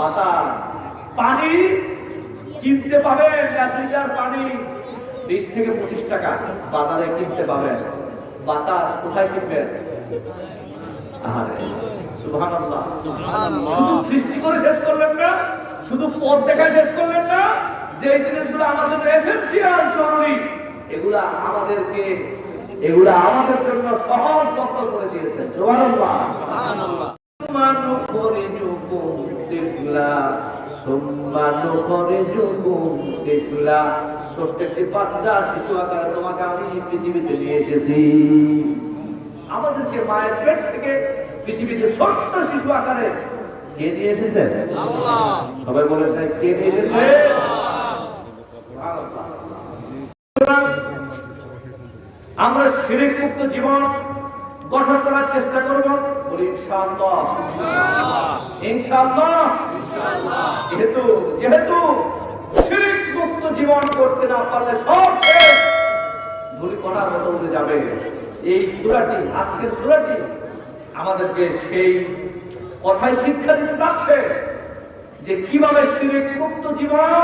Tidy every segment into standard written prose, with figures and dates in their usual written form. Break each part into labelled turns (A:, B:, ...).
A: বাতাস। পানি কিনতে পাবেন 1 লিটার পানি 20 থেকে 25 টাকা বাজারে কিনতে পাবেন। বাতাস কোথায় কিনবেন? আরে সুবহানাল্লাহ, শুধু সৃষ্টি করে শেষ করলেন না, শুধু পথ দেখায় শেষ করলেন না, যে জিনিসগুলো আমাদের এসেনশিয়াল জরুরি এগুলা আমাদের জন্য সহজ দত্ত করে দিয়েছেন। সুবহানাল্লাহ, সুবহানাল্লাহ। বাচ্চা শিশু আকারে তোমাকে আমি পৃথিবীতে নিয়ে এসেছি। আমাদেরকে মায়ের পেট থেকে পৃথিবীতে ছোট্ট শিশু আকারে কে নিয়ে এসেছেন? আল্লাহ। সবাই বলেন তাই, কে নিয়ে এসেছে? আমরা শিরক মুক্ত জীবন গঠন করার চেষ্টা করব, বলি ইনশাআল্লাহ। ইনশাআল্লাহ, যেহেতু শিরক মুক্ত জীবন করতে না পারলে সব শেষ, ধুলি কণার মতো উড়ে যাবে। এই সূরাটি, আজকের সূরাটি আমাদেরকে সেই কথাই শিক্ষা দিতে যাচ্ছে যে কিভাবে শিরক মুক্ত জীবন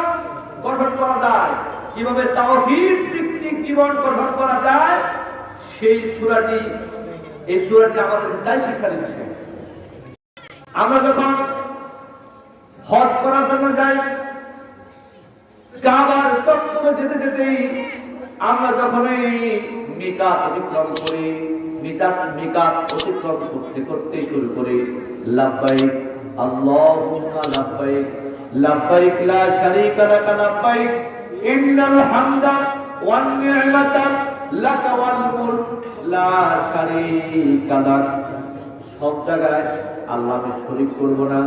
A: গঠন করা যায়, কিভাবে তাওহীদ ভিত্তিক জীবন গঠন করা যায়। এই সূরাটি আমাদেরকে তাই শিক্ষা দিচ্ছে। আমরা যখন হজ করার জন্য যাই, কাবার চত্বরে যেতে যেতেই আমরা যখনই মিকাত অতিক্রম করি, মিকাত অতিক্রম করতে করতে শুরু করি লাব্বাইক আল্লাহুম্মা লাব্বাইক লাব্বাইক লা শারীকা লাকা লাব্বাইক ইন্নাল হামদা ওয়ান নি'মাতা লাকা ওয়াল মুলক লা শারীকা লাক। সব জায়গায় আল্লাহকে শরীক করব না,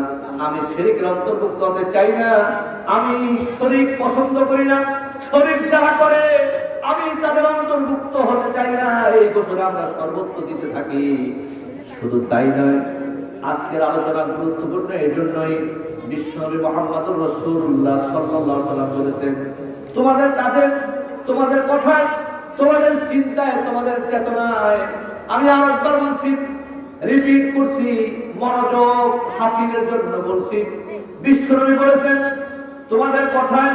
A: আমি শিরকের অন্তর্ভুক্ত হতে চাই না, আমি শরীক পছন্দ করি না, শরীক যারা করে আমি তাদের অন্তর্ভুক্ত হতে চাই না, এই ঘোষণা আমরা সর্বত্র দিতে থাকি। শুধু তাই নয়, আজকের আলোচনা গুরুত্বপূর্ণ এজন্যই বিশ্বনবী মুহাম্মদুর রাসূলুল্লাহ সাল্লাল্লাহু আলাইহি ওয়াসাল্লাম বলেছেন, তোমাদের কাজে, তোমাদের কথায়, তোমাদের চিন্তায়, তোমাদের চেতনায়, আমি আরেকবার বলছি, রিপিট করছি, মনোযোগ হাসিলের জন্য বলছি, বিশ্বনবী বলেছেন তোমাদের কথায়,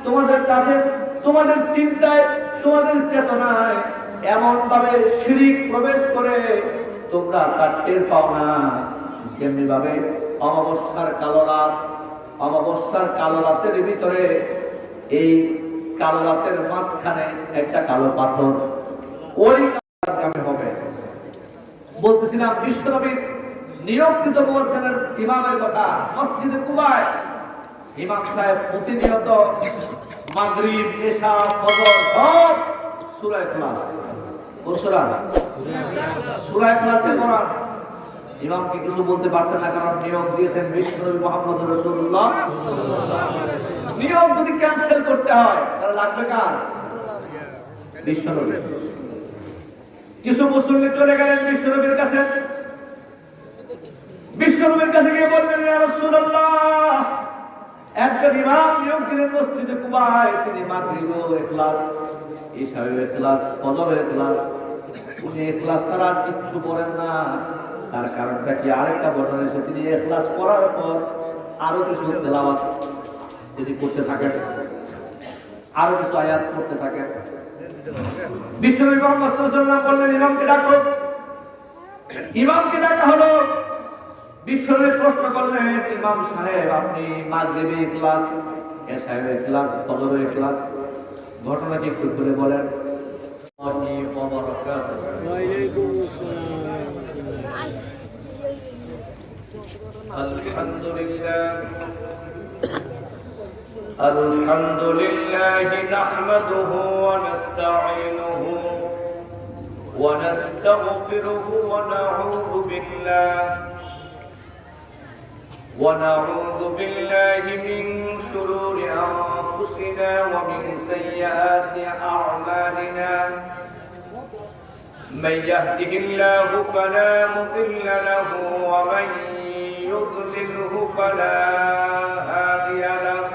A: তোমাদের কাজে, তোমাদের চিন্তায়, তোমাদের চেতনায় এমন ভাবে শিরক প্রবেশ করে তোমরা তার টের পাও না, যেমনি ভাবে অমাবস্যার কালো রাতের ভিতরে এই কালো রাতের মাঝখানে একটা কালো পাথর, ওই কালো হবে। বলতেছিলাম বিশ্বনবীর নিয়োগকৃত মুয়াজ্জিনের ইমামের কথা। মসজিদে কুবায় ইমাম সাহেব প্রতিনিয়ত মাগরিব, ইশা, ফজর সব সূরা ইখলাস, সূরা ইখলাসের কোরআন। ইমামকে কিছু বলতে পারছেন না, কারণ নিয়োগ দিয়েছেন বিশ্বনবী মুহাম্মদুর রাসূলুল্লাহ। নিয়োগ যদি ক্যান্সেল করতে হয় তাহলে লাগবে কার? বিশ্বনবী। কিছু মুসল্লি চলে গেলেন বিশ্বনবীর কাছে, বিশ্বনবীর কাছে গিয়ে বললেন, ইয়া রাসূলুল্লাহ, একজন ইমাম নিয়োগ দিলেন মসজিদে কুবায়, তিনি মাগরিব ইখলাস, ইশা ইখলাস, ফজর ইখলাস, উনি ইখলাস তারা কিচ্ছু পড়েন না। তার কারণটা কি? আরেকটা বর্ণনা এসে তিনি ইখলাস পড়ার পর আরো কিছু তেলাওয়াত যদি করতে থাকেন, আরো কিছু আয়াত পড়তে থাকেন। বিশ্বনবী মুহাম্মদ সাল্লাল্লাহু আলাইহি ওয়াসাল্লাম বললেন, ইমামকে ডাকো। ইমামকে ডাকা হলো। বিশ্বনবী প্রশ্ন করলেন, ইমাম সাহেব আপনি মাগরিবে ইখলাস, ইশায়ে ইখলাস, ফজরে ইখলাস, ঘটনা কি একটু করে বলেন। আলহামদুলিল্লাহ নাহমাদুহু ওয়া নাস্তাঈনুহু ওয়া নাস্তাগফিরুহু ওয়া নাউযু বিল্লাহি মিন শুরুরি আনফুসিনা ওয়া মিন সাইয়্যাতি আ'মালিনা। من يهده الله فلا مضل له ومن يضلله فلا هادي له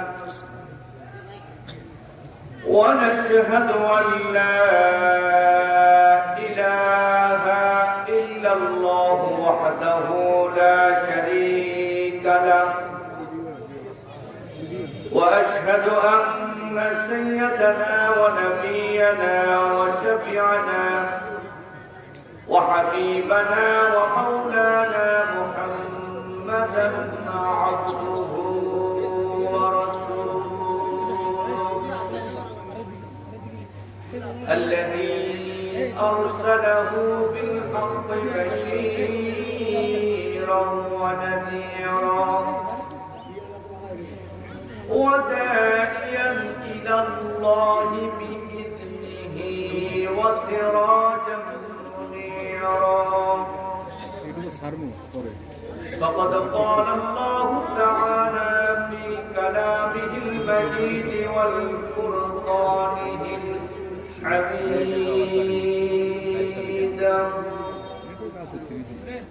A: ونشهد أن لا إله إلا الله وحده لا شريك له وأشهد أن سيدنا ونبينا وشفيعنا وحبيبنا ومولانا محمدا عبده ورسوله الذي أرسله بالحق بشيرا ونذيرا وداعيا إلى الله بإذنه وسراجا منيرا فقد قال الله تعالى في كلامه المجيد والفرقانه الحميد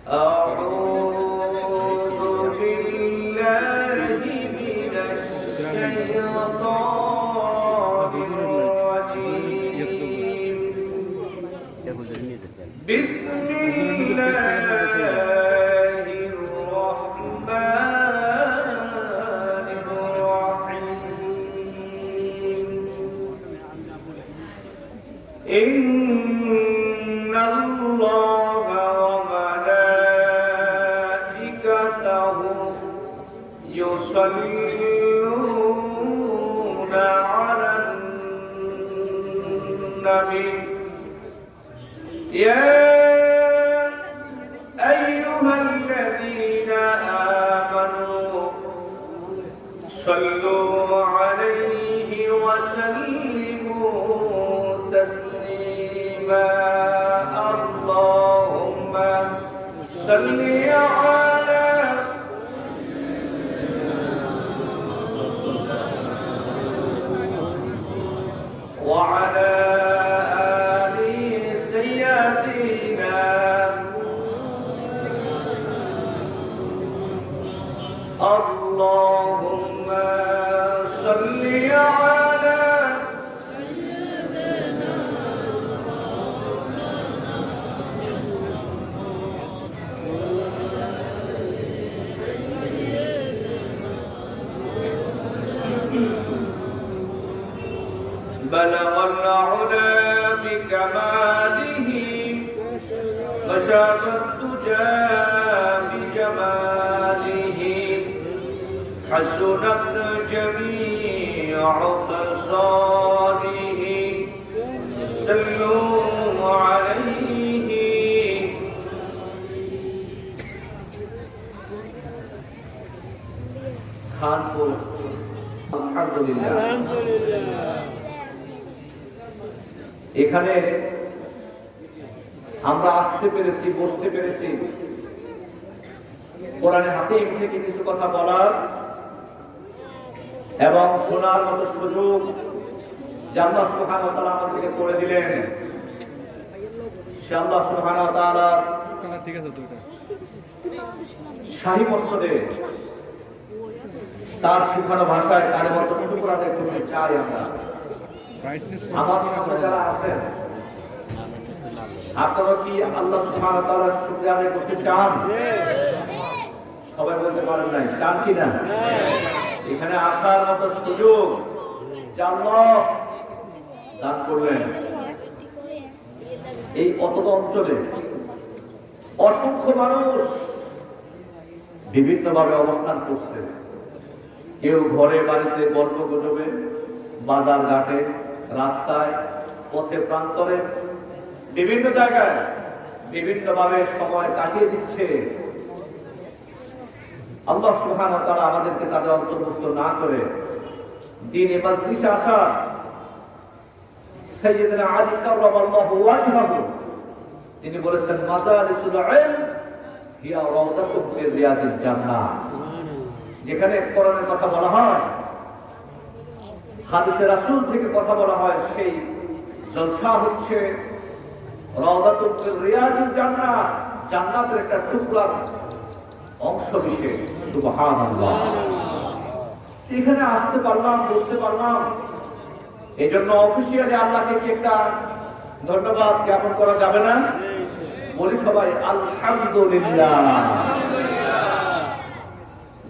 A: أعوذ بالله من الشيطان الرجيم بسم الله الرحمن الرحيم إن الله وملائكته يصلون على النبي يا أيها الذين آمنوا صلوا عليه وسلموا تسليما اللهم صل على وعلى آل سيدنا اللهم صل على بلغ العلا بكماله وشاف الدجى بجماله حسنت جميع خصاله صلوا عليه खानपुर আলহামদুলিল্লাহ এখানে আমরা আসতে পেরেছি বসতে পেরেছি কোরআনের হাকিম থেকে কিছু কথা বলার এবং শোনার মতো সুযোগ যে আল্লাহ সুবহানাহু ওয়া তাআলা আমাদেরকে করে দিলেন সে আল্লাহ সুবহানাহু ওয়া তাআলা ঠিক আছে তো এটা শাহী মসনদে তার শিখানো ভাষায় তার মতো শুকর আদায় করতে চাই আমরা আমার সাথে যারা আছেন আপনারা কি আল্লাহ সুবহানাহু ওয়া তাআলার শুকরিয়া আদায় করতে চান? সবাই বলতে পারেন নাই চান কি না? এখানে আসার মতো সুযোগ যা আল্লাহ দান করলেন। এই অতট অঞ্চলে অসংখ্য মানুষ বিভিন্নভাবে অবস্থান করছে, কেউ ঘরে বাড়িতে গল্প গুজবে, বাজার ঘাটে, রাস্তায়, পথে প্রান্তরে, বিভিন্ন জায়গায় বিভিন্নভাবে সময় কাটিয়ে দিচ্ছে। আল্লাহ সুবহানাহু ওয়া তাআলা আমাদেরকে তাদের অন্তর্ভুক্ত না করে দ্বীনে মাজলিসে আসা সাইয়্যিদনা আলী কাররামাল্লাহু ওয়াজহাহু তিনি বলেছেন মাজালিসুল ইলম হিয়া রাওদাতুম মির রিয়াদিল জান্নাহ। যেখানে কোরআনের কথা বলা হয়, হাদিসে রাসূল থেকে কথা বলা হয়, সেই জলসা হচ্ছে রাওদাতুম মির রিয়াদিল জান্নাহ, জান্নাতের একটা টুকরার অংশ বিশেষ। সুবহানাল্লাহ। এখানে আসতে পারলাম, বুঝতে পারলাম, এই জন্য অফিসিয়ালি আল্লাহকে কি একটা ধন্যবাদ জ্ঞাপন করা যাবে না? বলি সবাই আলহামদুলিল্লাহ।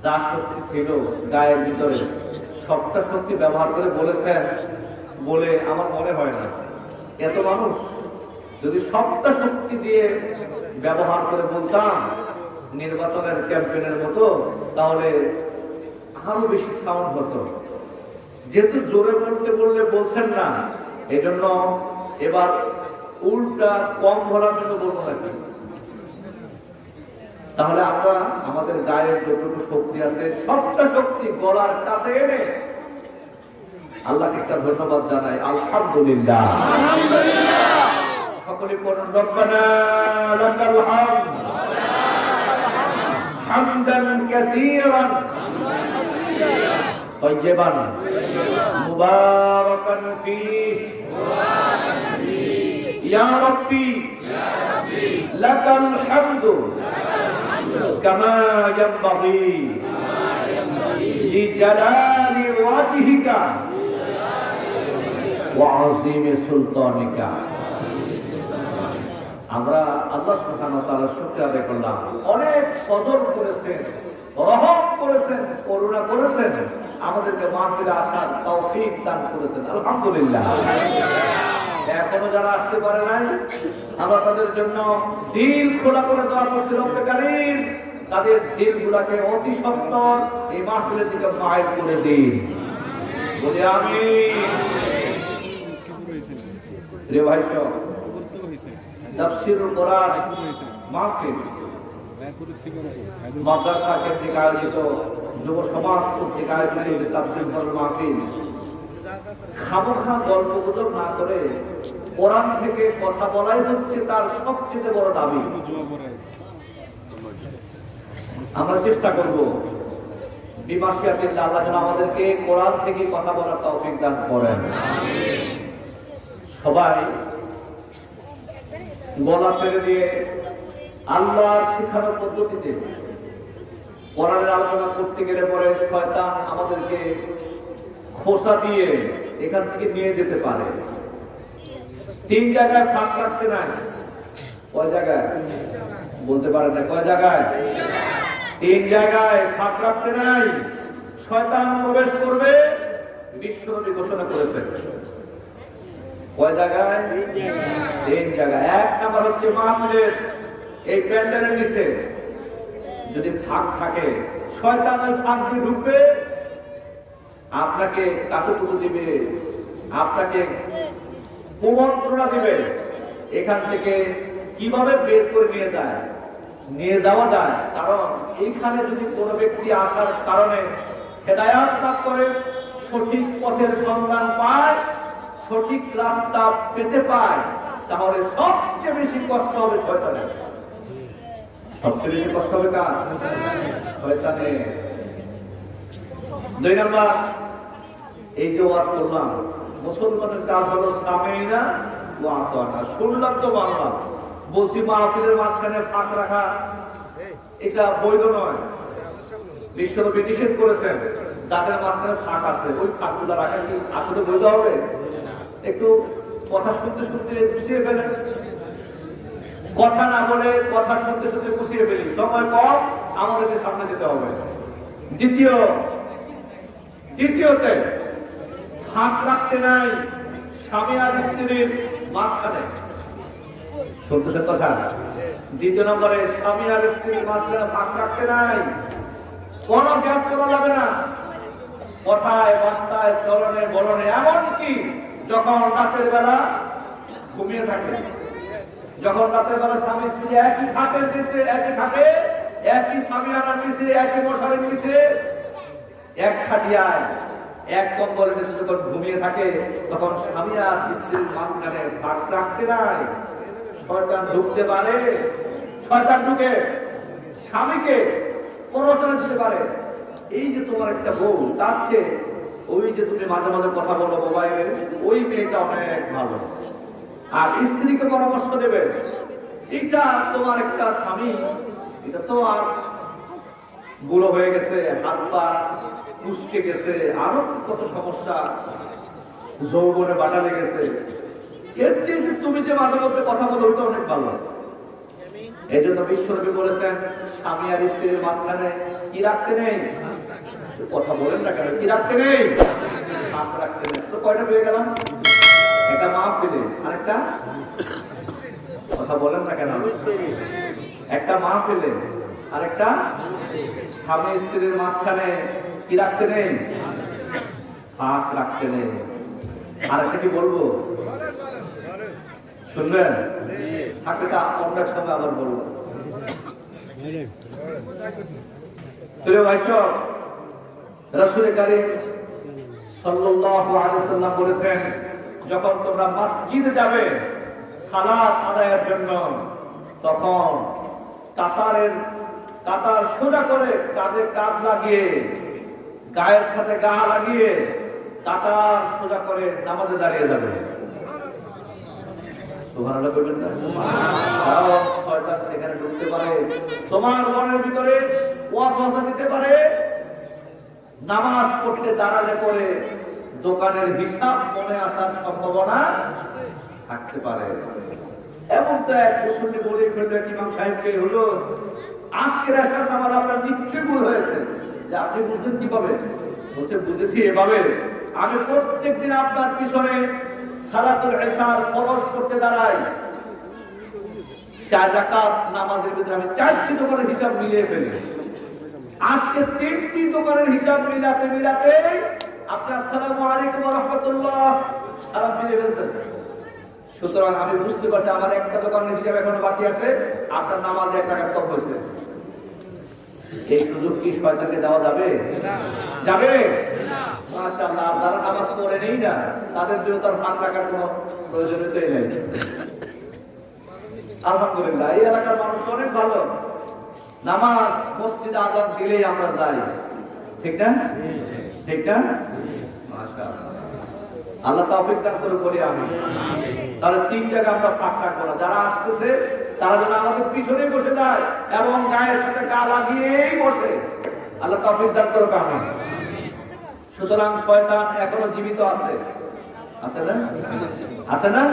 A: যা শক্তি ছিল গায়ের ভিতরে সবটা শক্তি ব্যবহার করে বলেছেন বলে আমার মনে হয় না। এত মানুষ যদি সবটা শক্তি দিয়ে ব্যবহার করে বলতাম নির্বাচনের ক্যাম্পেইনের মতো, তাহলে আরো বেশি সাউন্ড হতো। যেহেতু জোরে বলতে বললে বলছেন না, এই জন্য এবার উল্টা কম ধরার জন্য বলবো নাকি। তাহলে আমরা আমাদের গায়ের যতটুকু শক্তি আছে সবটা শক্তি গলার কাছে এনে আল্লাহকে একটা ধন্যবাদ জানাই, আলহামদুলিল্লাহ। সকলে পড়ুন, রব্বানা লাকাল হামদ হামদান কাসীরান তাইয়্যিবান মুবারাকান ফীহি ইয়া রাব্বি লাকাল হামদু কামা ইয়ানবাগি লিজালালি ওয়াজহিকা ওয়া আযীমি সুলতানিকা। আমরা আল্লাহ সুবহানাহু ওয়া তাআলার শুকর আদায় করলাম। অনেক ফজল করেছেন, রহম করেছেন, করুণা করেছেন, আমাদেরকে মাহফিলে আসার তৌফিক দান করেছেন, আলহামদুলিল্লাহ। এখনো যারা আসতে পারে নাই, আমরা তাদের জন্য দিল খোলা করে দোয়া করছি, রব্বে কারীম তাদের দিলগুলোকে অতি সত্বর এই মাহফিলের দিকে মাইল করে দিন, বলি আমিন। রে ভাই সব তাফসীরুল কোরআন মাহফিল মাদ্রাসা কর্তৃক আয়োজিত, যুব সমাজ কর্তৃক আয়োজিত তাফসীরুল মাহফিল, খামোখা গল্পগুজব না করে কোরআন থেকে কথা বলাই হচ্ছে তার সবচেয়ে বড় দাবি। আমরা চেষ্টা করব বিমাশিয়াতিল্লাহ আল্লাহ যেন আমাদেরকে কোরআন থেকে কথা বলার তৌফিক দান করেন। সবাই গলা ছেড়ে দিয়ে আল্লাহর শিখানোর পদ্ধতিতে কোরআনের আলোচনা করতে গেলে পরে শয়তান আমাদেরকে খোসা দিয়ে এখান থেকে নিয়ে যেতে পারে। 3 জায়গায় ফাঁক রাখতে নাই। কয় জায়গায় বলতে পারেন না? কয় জায়গায়? 3 জায়গায় ফাঁক রাখতে নাই। শয়তান প্রবেশ করবে, বিশ্বনবী ঘোষণা করেছেন। কয় জায়গায়? 3 জায়গায়। 1 নাম্বার হচ্ছে মাহফিলের এই প্যান্ডেলের নিচে যদি ফাঁক থাকে, শয়তান ওই ফাঁক দিয়ে ঢুকবে, আপনাকে কাতুকুতু দিবে, আপনাকে কুমন্ত্রণা দিবে। এখান থেকে কিভাবে বের করে নিয়ে যাওয়া যায়। কারণ এইখানে যদি কোনো ব্যক্তি আসার কারণে হেদায়াত লাভ করে, সঠিক পথের সন্ধান পায়, সঠিক রাস্তা পেতে পায়, তাহলে সবচেয়ে বেশি কষ্ট হবে শয়তানের। সবচেয়ে বেশি কষ্ট হবে কার? শয়তানের। 2 নাম্বার, এই যে ওয়াজ করলাম, মুসলমানের কাজ হলো সামিনা ওয়া আতানা। শুনলাম তো মানলাম। বলছি মাহফিলের মাঝখানে ফাঁক রাখা এটা বৈধ নয়। বিশ্বনবী নিষেধ করেছেন, যাদের মাঝখানে ফাঁক আছে ওই ফাঁকগুলো রাখা কি আসলে বৈধ হবে? একটু কথা শুনতে শুনতে গুছিয়ে ফেলেন, কথা না বলে কথা শুনতে শুনতে গুছিয়ে ফেলি। সময় কম, আমাদেরকে সামনে যেতে হবে। দ্বিতীয়তে ফাঁক রাখতে নাই স্বামী আর স্ত্রীর মাঝখানে। শুনতেছেন কথা? 2 নম্বরে স্বামী আর স্ত্রীর মাঝখানে ফাঁক রাখতে নাই। কোন গ্যাপ করা যাবে না, কথায় বার্তায় চলনে বলনে। এমনকি যখন রাতের বেলা ঘুমিয়ে থাকে, যখন রাতের বেলা স্বামী স্ত্রী একই খাটের নিচে, একই খাটে, একই স্বামীয়ানার নিচে, একই মশারির নিচে, এক খাটিয়ায় এক কম্বলের নিচে যখন ঘুমিয়ে থাকে, তখন স্বামী আর স্ত্রীর মাঝখানে ফাঁক রাখতে নাই। শয়তান ঢুকতে পারে, শয়তান ঢুকে স্বামীকে প্ররোচনা দিতে পারে। এই যে তোমার একটা বউ, তার চেয়ে ওই যে তুমি মাঝে মাঝে কথা বলো মোবাইলে, ওই মেয়েটা অনেক ভালো। আর স্ত্রীকে পরামর্শ দেবে, এটা তোমার একটা স্বামী, এটা তো আর বুড়ো হয়ে গেছে, হাত পা কুচকে গেছে, আরো কত সমস্যা, যৌবনে বাটা লেগেছে, এর চেয়ে তুমি যে মাঝে মধ্যে কথা বলো ওইটা অনেক ভালো। এই জন্য বিশ্বনবী বলেছেন, স্বামী আর স্ত্রীর মাঝখানে কি রাখতে নেই? কথা বলেন না কেন? কি রাখতে নেই? হক রাখতে নেই। তো কয়টা পেয়ে গেলাম? একটা মাহফিলে, আরেকটা কথা বলেন না কেন? একটা মাহফিলে, আরেকটা স্বামী স্ত্রীর মাঝখানে কি রাখতে নেই? হক রাখতে নেই। আরেকটা কি বলবো? শুনবেন? হাকটা অন্য সঙ্গে আবার বলবো। প্রিয় ভাই সব, রাসূল কারীম সাল্লাল্লাহু আলাইহি ওয়াসাল্লাম বলেছেন, যখন তোমরা মসজিদে যাবে সালাত আদায়ের জন্য, তখন কাতার সোজা করে কাঁধে কাঁধ লাগিয়ে, গায়ের সাথে গা লাগিয়ে কাতার সোজা করে নামাজে দাঁড়িয়ে যাবে। সুবহানাল্লাহ বলবেন না? কারণ শয়তান সেখানে ঢুকতে পারে, তোমার মনের ভিতরে ওয়াসওয়াসা দিতে পারে। নামাজ পড়তে দাঁড়ালে পরে দোকানের হিসাব মনে আসার সম্ভাবনা থাকতে পারে। এমন তো এক মুসল্লি বলে ফেললো ইমাম সাহেবকে, হলো আজকের আসার নামাজ আপনার নিশ্চয়ই ভুল হয়েছে। যে আপনি বুঝলেন কিভাবে? বলছে বুঝেছি এভাবে, আমি প্রত্যেকদিন আপনার পিছনে সালাতুল ইশার ফরজ করতে দাঁড়াই, 4 রাকাত নামাজের ভিতরে আমি 4টি দোকানের হিসাব মিলিয়ে ফেলি। আজকে 3টি দোকানের হিসাব মিলাতে মিলাতে আপনি আসসালামু আলাইকুম ওয়া রাহমাতুল্লাহ সালাম মিলিয়ে ফেলছেন। সুতরাং আমি বুঝতে পারছি আমার একটা দোকানের হিসাব এখনো বাকি আছে, আপনার নামাজে 1 রাকাত কম হয়েছে। এই সুযোগ কি শয়তানকে দেওয়া যাবে? যাবে না। মাশাআল্লাহ, যারা নামাজ পড়ে নেই না তাদের জন্য তার ফাঁক রাখার কোনো প্রয়োজনীয়তাই নেই। আলহামদুলিল্লাহ, এই এলাকার মানুষ অনেক ভালো। নামাজ মসজিদে আযান দিলেই আমরা যাই, ঠিক না? ঠিক না? মাশাআল্লাহ, আল্লাহ তৌফিক দান করে বলি আমি। তাহলে 3 জায়গা আমরা ফাঁক রাখবো না। যারা আসতেছে তারা যেন আমাদের পিছনে বসে যায় এবং গায়ের সাথে গা লাগিয়েই বসে। আল্লাহ তৌফিক দান করুক আমি। সুতরাং শয়তান এখনো জীবিত আছে, আছে না? আছে না?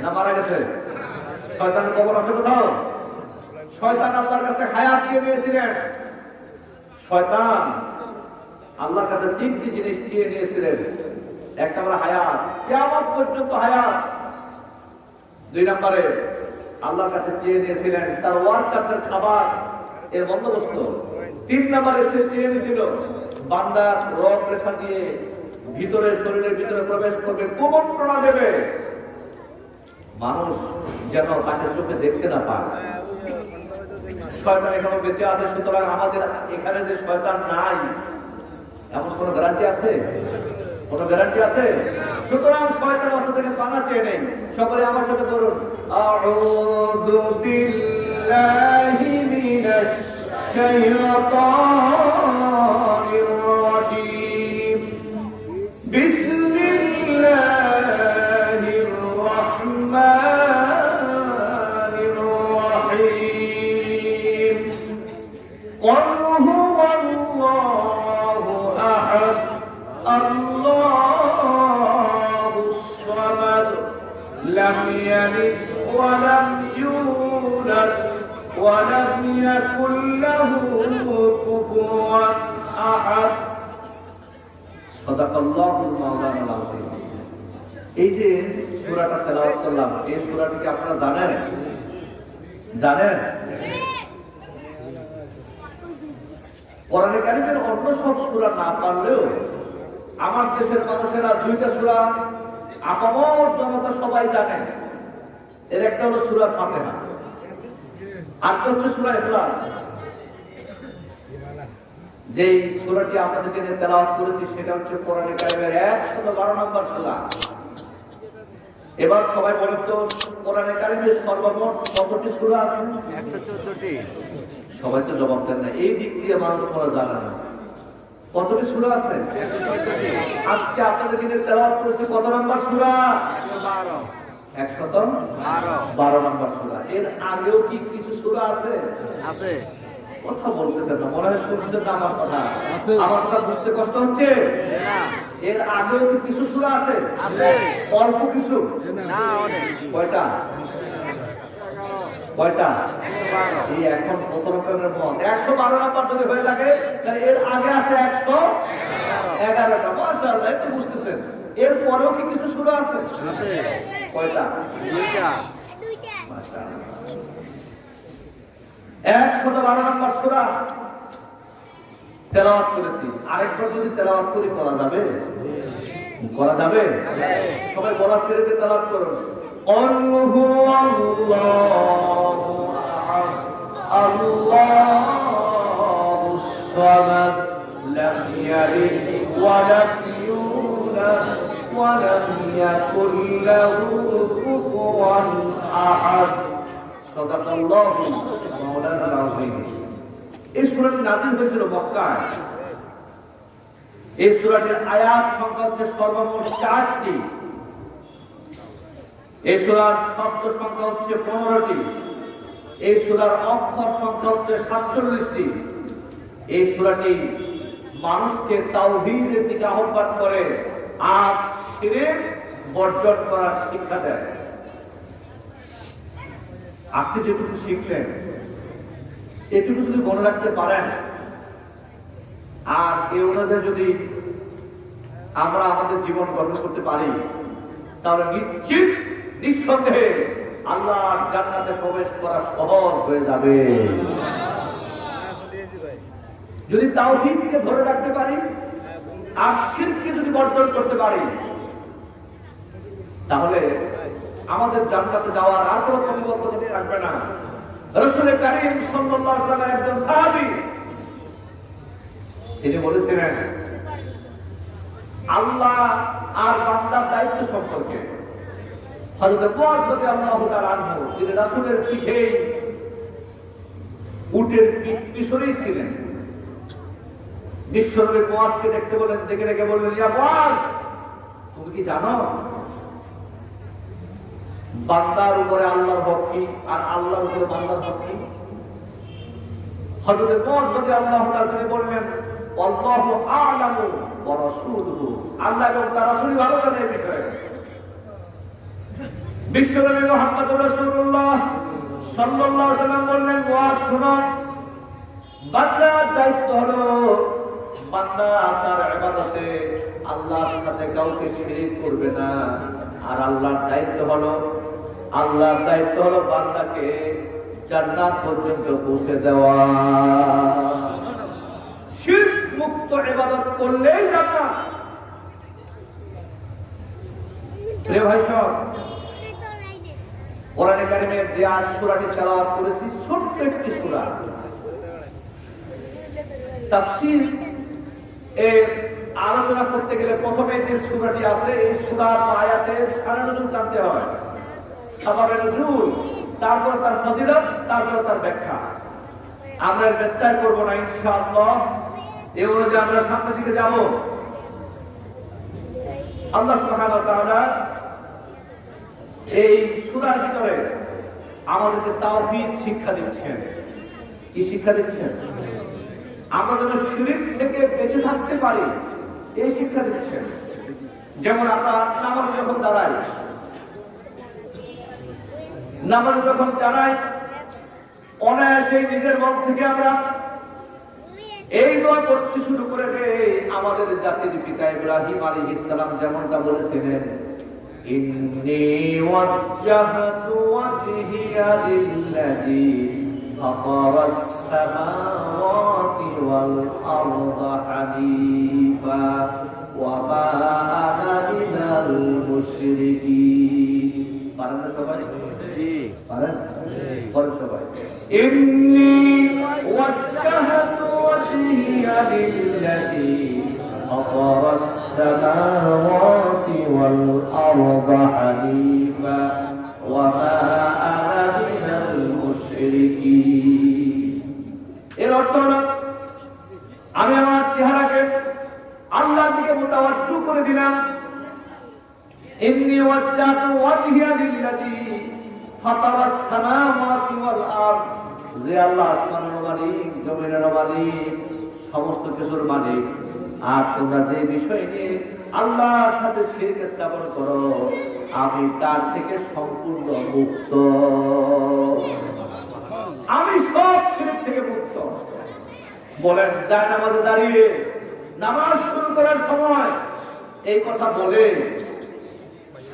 A: না মারা গেছে? শয়তানের কবর আছে কোথাও? শয়তান আল্লাহর কাছে হায়াত চেয়ে নিয়েছিলেন। শয়তান আল্লাহর কাছে 3টি জিনিস চেয়ে নিয়েছিলেন। এক নম্বরে হায়াত, কিয়ামত পর্যন্ত হায়াত। 2 নম্বরে আল্লাহর কাছে চেয়ে নিয়েছিলেন তার ওয়ার্কারদের খাবার এর বন্দোবস্ত। 3 নম্বরে সে চেয়ে নিয়েছিল বান্দার রগ রেশা দিয়ে ভিতরে, শরীরের ভিতরে প্রবেশ করবে, কুমন্ত্রণা দেবে, মানুষ যেন তাকে চোখে দেখতে না পায়। শয়তান এখনো বেঁচে আছে। সুতরাং আমাদের এখানে যে শয়তান নাই এমন কোনো গ্যারান্টি আছে? কোনো গ্যারান্টি আছে? সুতরাং শয়তানের অস্ত্র থেকে পানা চেয়ে নেই। সকলে আমার সাথে বলুন, আউযু বিল্লাহি মিনাশ শাইতানির রাজীম, বিসমিল্লাহির রাহমানির রাহিম, কুল হুয়াল্লাহু আহাদ, আল্লাহুস সামাদ, লাম ইয়ালিদ ওয়া লাম ইউলাদ ওয়া লাম ইয়াকুল লাহু কুফুওয়ান আহাদ। সাদাকাল্লাহুল মাওলানাল আযীম। এই যে সূরাটা তেলাওয়াত করলাম, এই সূরাটি কি আপনারা জানেন? জানেন? কোরআনে কারীমের অন্য সব সূরা না পারলেও আমার দেশের মানুষেরা 2টা সূরা আপামর জনতা সবাই জানে। এর একটা হলো সূরা ফাতিহা, আরেকটা হচ্ছে সূরা ইখলাস। যেই সূরাটি আপনাদেরকে নিয়ে তেলাওয়াত করেছি সেটা হচ্ছে কোরআনে কারীমের 112 নম্বর সূরা। এবার সবাই বলেন তো, কোরআনে কারীমের সর্বমোট কতটি সূরা আছে? 114টি। সবাই তো জবাব দেন না। এই দিক দিয়ে মানুষ পড়া জানে না। কতটি সূরা আছে? 114টি। আজকে আপনাদেরকে নিয়ে তেলাওয়াত করেছি কত নম্বর সূরা? 112 নম্বর সূরা। এর আগেও কি কিছু সূরা আছে? আছে। কথা বলতেছেন না, মনে হয় শুনছেন না আমার কথা। আমার কথা বুঝতে কষ্ট হচ্ছে না? এর আগেও কি কিছু সূরা আছে? আছে। অল্প কিছু না, অনেক। কয়টা? কয়টা? এই এখন কত রকমের মত? 112 নাম্বার যদি হয়ে থাকে তাহলে এর আগে আছে 111টা। মাশাআল্লাহ, একটু বুঝতেছেন। এর পরেও কি কিছু সূরা আছে? কয়টা? দুইটা। মাশাআল্লাহ, 112 নাম্বার সূরা তেলাওয়াত করেছি। আরেকবার যদি তেলাওয়াত করি করা যাবে? করা যাবে? সবাই গলা ছেড়ে দিয়ে তেলাওয়াত করুন। আল্লাহু আল্লাহু আহাদ আল্লাহুস সামাদ লাম ইয়ালিদ ওয়া লাম ইউলাদ ওয়া লাম ইয়াকুল লাহু কুফুয়ান আহাদ। সাদাকাল্লাহু মাওলানাল আযীম। এই সূরাটি নাযিল হয়েছিল মক্কায়। এই সূরাটির আয়াত সংখ্যা হচ্ছে সর্বমোট 4টি। এই সূরার শব্দ সংখ্যা হচ্ছে 15টি। এই সূরার অক্ষর সংখ্যা হচ্ছে 47টি। এই সূরাটি মানুষকে তাওহীদের দিকে আহ্বান করে আর শিরক বর্জন করার শিক্ষা দেয়। আজকে যেটুকু শিখলেন এটুকু যদি মনে রাখতে পারেন আর এই অনুযায়ী যদি আমরা আমাদের জীবন গঠন করতে পারি তাহলে নিশ্চিত নিঃসন্দেহে আল্লাহর জান্নাতে প্রবেশ করা সহজ হয়ে যাবে। যদি তাওহীদকে ধরে রাখতে পারি আর শিরককে যদি বর্জন করতে পারি তাহলে আমাদের জান্নাতে যাওয়ার আর কোনো প্রতিবন্ধকতা থাকবে না। রাসূল কারীম সাল্লাল্লাহু আলাইহি ওয়াসাল্লাম একজন সাহাবী, তিনি বলেছিলেন আল্লাহ আর বান্দার দায়িত্ব সম্পর্কে। হযরত মুআয রাদিয়াল্লাহু তাআলা আনহু তিনি রাসূলের পিঠে উটের পিছনেই ছিলেন। বিশ্বনবী মুআযকে দেখতে বলেন, দেখে রেখে বললেন, ইয়া মুআয, তুমি কি জানো বান্দার উপরে আল্লাহর হক কি আর আল্লাহর উপরে বান্দার হক কি? হযরত মুআয রাদিয়াল্লাহু তাআলা তিনি বললেন, আল্লাহু আ'লামু ওয়া রাসূলুহু, আল্লাহ এবং তার রাসূল ভালো জানে এই বিষয়ে। বিশ্বনবী মুহাম্মদুর রাসূলুল্লাহ সাল্লাল্লাহু আলাইহি ওয়াসাল্লাম বললেন, মুআয শোনো, বান্দার দায়িত্ব হলো বান্দা তার ইবাদতে আল্লাহর সাথে কাউকে শিরিক করবে না। আর আল্লাহর দায়িত্ব হলো বান্দাকে জান্নাত পর্যন্ত পৌঁছে দেওয়া। শিরক মুক্ত ইবাদত করলেই জান্নাত। প্রিয় ভাই সব, কোরআনে কারিমের যে আজ সূরাটি তেলাওয়াত করেছি ছোট্ট একটি সূরা। তাফসীর এর আলোচনা করতে গেলে প্রথমে যে সূরাটি আছে এই সূরার আয়াতের সারা নজুল জানতে হয়, সাবাবে নজুল, তারপর তার ফজিলত, তারপর তার ব্যাখ্যা। আমরা ব্যাখ্যা করব না ইনশাআল্লাহ। এই অনুযায়ী আমরা সামনের দিকে যাব। আল্লাহ সুবহানাহু ওয়া তাআলা এই সূরার ভিতরে আমাদেরকে তাওহীদ শিক্ষা দিচ্ছেন। কি শিক্ষা দিচ্ছেন? আমরা যেন শিরক থেকে বেঁচে থাকতে পারি এই শিক্ষা দিচ্ছেন। যেমন আমরা নামাজে যখন দাঁড়াই অনায়াসে নিজের মন থেকে আমরা এই দোয়া করতে শুরু করে দেই। আমাদের জাতির পিতা ইব্রাহিম আলাইহিস সালাম যেমনটা বলেছিলেন, ইন্নী ওয়াজ্জাহতু ওয়াজহিয়া লিল্লাযী ফাতারাস সামাওয়াতি ওয়াল আরদা হানিফা ওয়া মা আনা মিনাল মুশরিকিন। পারেন না সবাই? জি পারেন। বলেন সবাই, ইন্নী ওয়াজ্জাহতু ওয়াজহিয়া লিল্লাযী ফাতারাস সামাওয়াতি ওয়াল আরদা হানিফা ওয়া মা আনা মিনাল মুশরিকিন। এর অর্থ হলো আমি আমার চেহারাকে আল্লাহর দিকে মুতাওয়াজ্জু করে দিলাম। ইন্নী ওয়াজ্জাহতু ওয়াজহিয়া লিল্লাযী ফাতারাস সামাওয়াতি ওয়াল আরদ, যে আল্লাহ আসমানের মালিক, জমিনের মালিক, সমস্ত কিছুর মালিক। আর তোমরা যে বিষয় নিয়ে আল্লাহর সাথে শিরক স্থাপন করো আমি তার থেকে সম্পূর্ণ মুক্ত। আমি সব শিরক থেকে মুক্ত। বলেন, যায় নামাজে দাঁড়িয়ে নামাজ শুরু করার সময় এই কথা বলে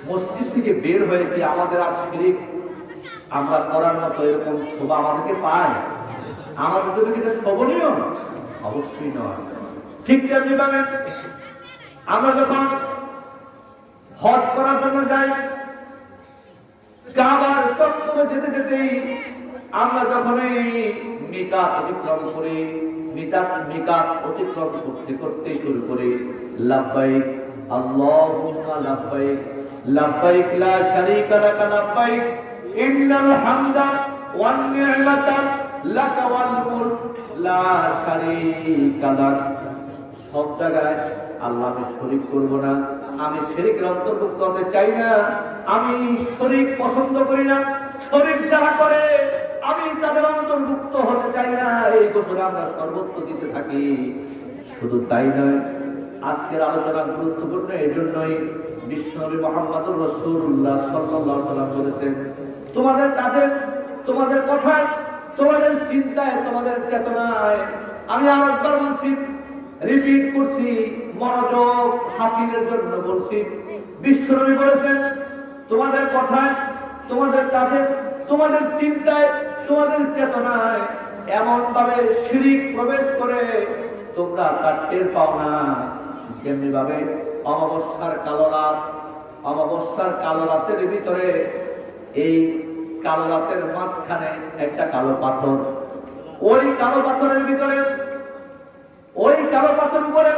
A: মসজিদ থেকে বের হয়ে কি আমাদের আর শিরক আমরা করার মতো এরকম শোভা আমাদেরকে পায়? আমাদের জন্য কি এটা শোভনীয়? অবশ্যই নয়। ঠিক তেমনি ভাবে আমরা যখন হজ করার জন্য যাই, কাবার চত্বরে যেতে যেতেই আমরা যখনই মিকাত অতিক্রম করি, মিকাত অতিক্রম করতে করতে শুরু করি লাব্বাইক আল্লাহুম্মা লাব্বাইক লাব্বাইক লা শারীকা লাকা লাব্বাইক ইন্নাল হামদা ওয়ান নি'মাতা লাকা ওয়াল মুলক লা শারীকা লাক। সব জায়গায় আল্লাহকে শরীক করব না, আমি শিরকের অন্তর্ভুক্ত হতে চাই না, আমি শরীক পছন্দ করি না, শরীক যারা করে আমি তাদের অন্তর্ভুক্ত হতে চাই না, এই ঘোষণা আমরা সর্বত্র দিতে থাকি। শুধু তাই নয়, আজকের আলোচনা গুরুত্বপূর্ণ এজন্যই বিশ্বনবী মুহাম্মদুর রাসূলুল্লাহ সাল্লাল্লাহু আলাইহি ওয়াসাল্লাম বলেছেন, তোমাদের কাজে, তোমাদের কথায়, তোমাদের চিন্তায়, তোমাদের চেতনায়, আমি আরেকবার বলছি, রিপিট করছি, মনোযোগ হাসিলের জন্য বলছি, বিশ্বনবী বলেছেন, তোমাদের কথায়, তোমাদের কাজে, তোমাদের চিন্তায়, তোমাদের চেতনায় এমন ভাবে শিরক প্রবেশ করে তোমরা তা টের পাও না। যেমনি ভাবে অমাবস্যার কালো রাতের ভিতরে, এই কালো রাতের মাঝখানে একটা কালো পাথর, ওই কালো পাথরের ভিতরে, ওই কালো পাথর উপরে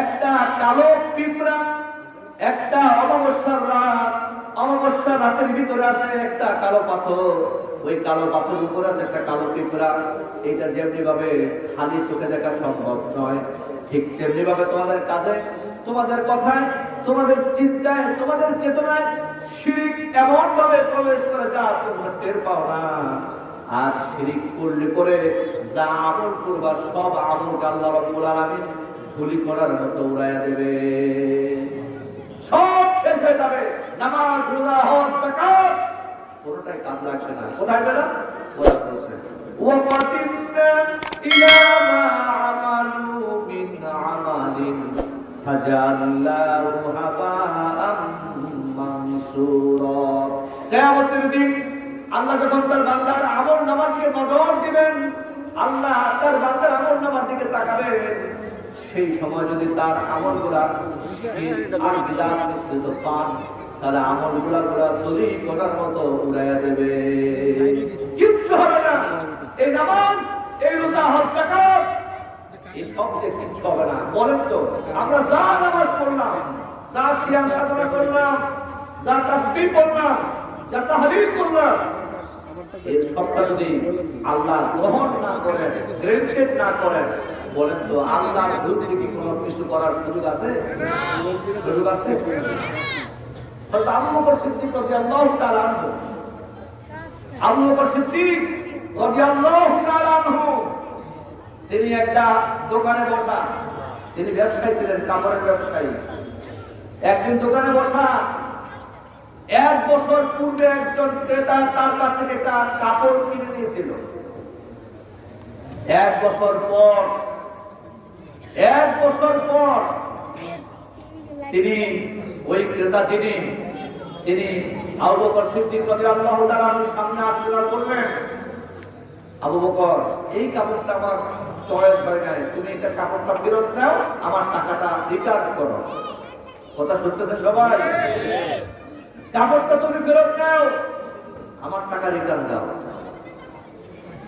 A: একটা কালো পিঁপড়া, একটা অমাবস্যার রাতের ভিতরে আছে একটা কালো পাথর, ওই কালো পাথর উপরে আছে একটা কালো পিঁপড়া। এটা যেমনি ভাবে খালি চোখে দেখা সম্ভব নয়, ঠিক তেমনি ভাবে তোমাদের কাজে, তোমাদের কথায়, তোমাদের চিন্তায়, তোমাদের চেতনায় শিরক এমন ভাবে প্রবেশ করে যা তোমরা টের পাও না। আর শিরক করলে পরে যা আমল করবা সব আমলকে আল্লাহ রাব্বুল আলামিন ধুলি করার মতো উড়াইয়া দেবে, সব শেষ হয়ে যাবে। নামাজ, রোজা, হজ, যাকাত কোনটাই কাজ লাগবে না। কোথায় পেলাম? কোরআন বলছে, ওয়া কাতিমনা ইলা মা আমালু মিন আমালিন ফাজাল্লাহু হাবাআম মানসুরা। কিয়ামতের দিন আল্লাহ যখন তার বান্দার আমল নামার দিকে নজর দিবেন, আল্লাহ তার বান্দার আমল নামার দিকে তাকাবেন, সেই সময় যদি তার আমলগুলা আর বিদআত মিশ্রিত পান, তাহলে আমলগুলা তৈরি করার মতো উড়াইয়া দেবে, কিচ্ছু হবে না। এই নামাজ, এই রোজা, হজ, যাকাত এই সব দিয়ে কিচ্ছু হবে না। বলেন তো, আমরা যা নামাজ পড়লাম, যা সিয়াম সাধনা করলাম, যা তাসবিহ পড়লাম, যা তাহলিল করলাম, এই সবটা যদি আল্লাহ গ্রহণ না করেন, গ্রেন্টেড না করেন, বলেন তো আল্লাহর বিরুদ্ধে কি কোনো কিছু করার সুযোগ আছে? সুযোগ আছে? হযরত আবু বকর সিদ্দিক রাদিয়াল্লাহু তাআলা আনহু, আবু বকর সিদ্দিক রাদিয়াল্লাহু তাআলা আনহু, তিনি একটা দোকানে বসা, তিনি ব্যবসায়ী ছিলেন, কাপড়ের ব্যবসায়ী। একদিন দোকানে বসা, 1 বছর পূর্বে একজন ক্রেতা তার কাছ থেকে একটা কাপড় কিনে নিয়েছিল। 1 বছর পর তিনি, ওই ক্রেতা তিনি আবু বকর সিদ্দিক রাদিয়াল্লাহু তাআলা আনহুর সামনে আসলেন আর বললেন, আবু বকর, এই কাপড়টা আমার চয়েস হয় নাই, তুমি এটা কাপড়টা ফেরত দাও, আমার টাকাটা রিটার্ন করো। কথা শুনতেছে সবাই? কাপড়টা তুমি ফেরত দাও, আমার টাকা রিটার্ন দাও।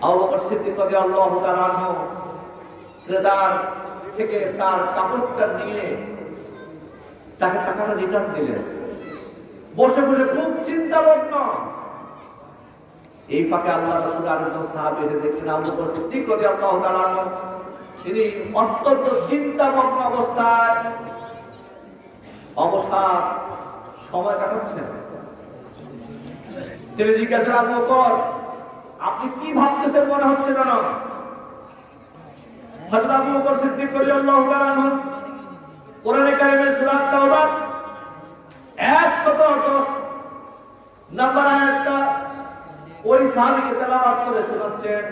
A: আবু বকর সিদ্দিক রাদিয়াল্লাহু তাআলা আনহু ক্রেতার থেকে তার কাপড়টা নিয়ে তাকে টাকাটা রিটার্ন দিলেন। বসে বসে খুব চিন্তামগ্ন। এই ফাঁকে আল্লাহ রাসূল আরেকজন সাহাবী এসে দেখলেন আবু বকর সিদ্দিক রাদিয়াল্লাহু তাআলা আনহু, তিনি অত্যন্ত চিন্তামগ্ন অবস্থায় অবসাদ সময় কাটাচ্ছেন। তিনি জিজ্ঞাসা, আবু বকর, আপনি কি ভাবতেছেন মনে হচ্ছে জানো? হযরত আবু বকর সিদ্দিক রাদিয়াল্লাহু তাআলা আনহু কোরআনে কারিমের সূরা তাওবা 110 নম্বর আয়াতটা ওই সাহাবীকে তেলাওয়াত করে শোনাচ্ছেন,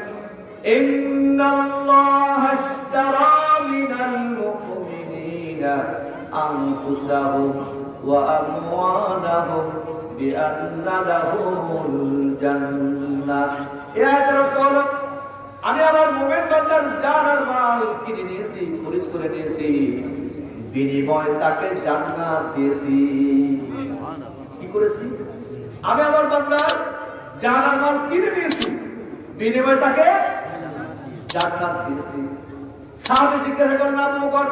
A: ইন্নাল্লাহা আশতারা মিনাল মুমিনিনা আনফুসাহুম ওয়া আমওয়ালাহুম বিআন্না লাহুমুল জান্নাহ। আমি আমার মুমিন বান্দার জান আর মাল কিনে নিয়েছি, খরিদ করে নিয়েছি, বিনিময়ে তাকে জান্নাত দিয়েছি। কি করেছি? আমি আমার বান্দার জান আর মাল কিনে নিয়েছি, বিনিময়ে তাকে জান্নাত দিয়েছি। সাহাবী জিজ্ঞাসা করলেন, আবু বকর,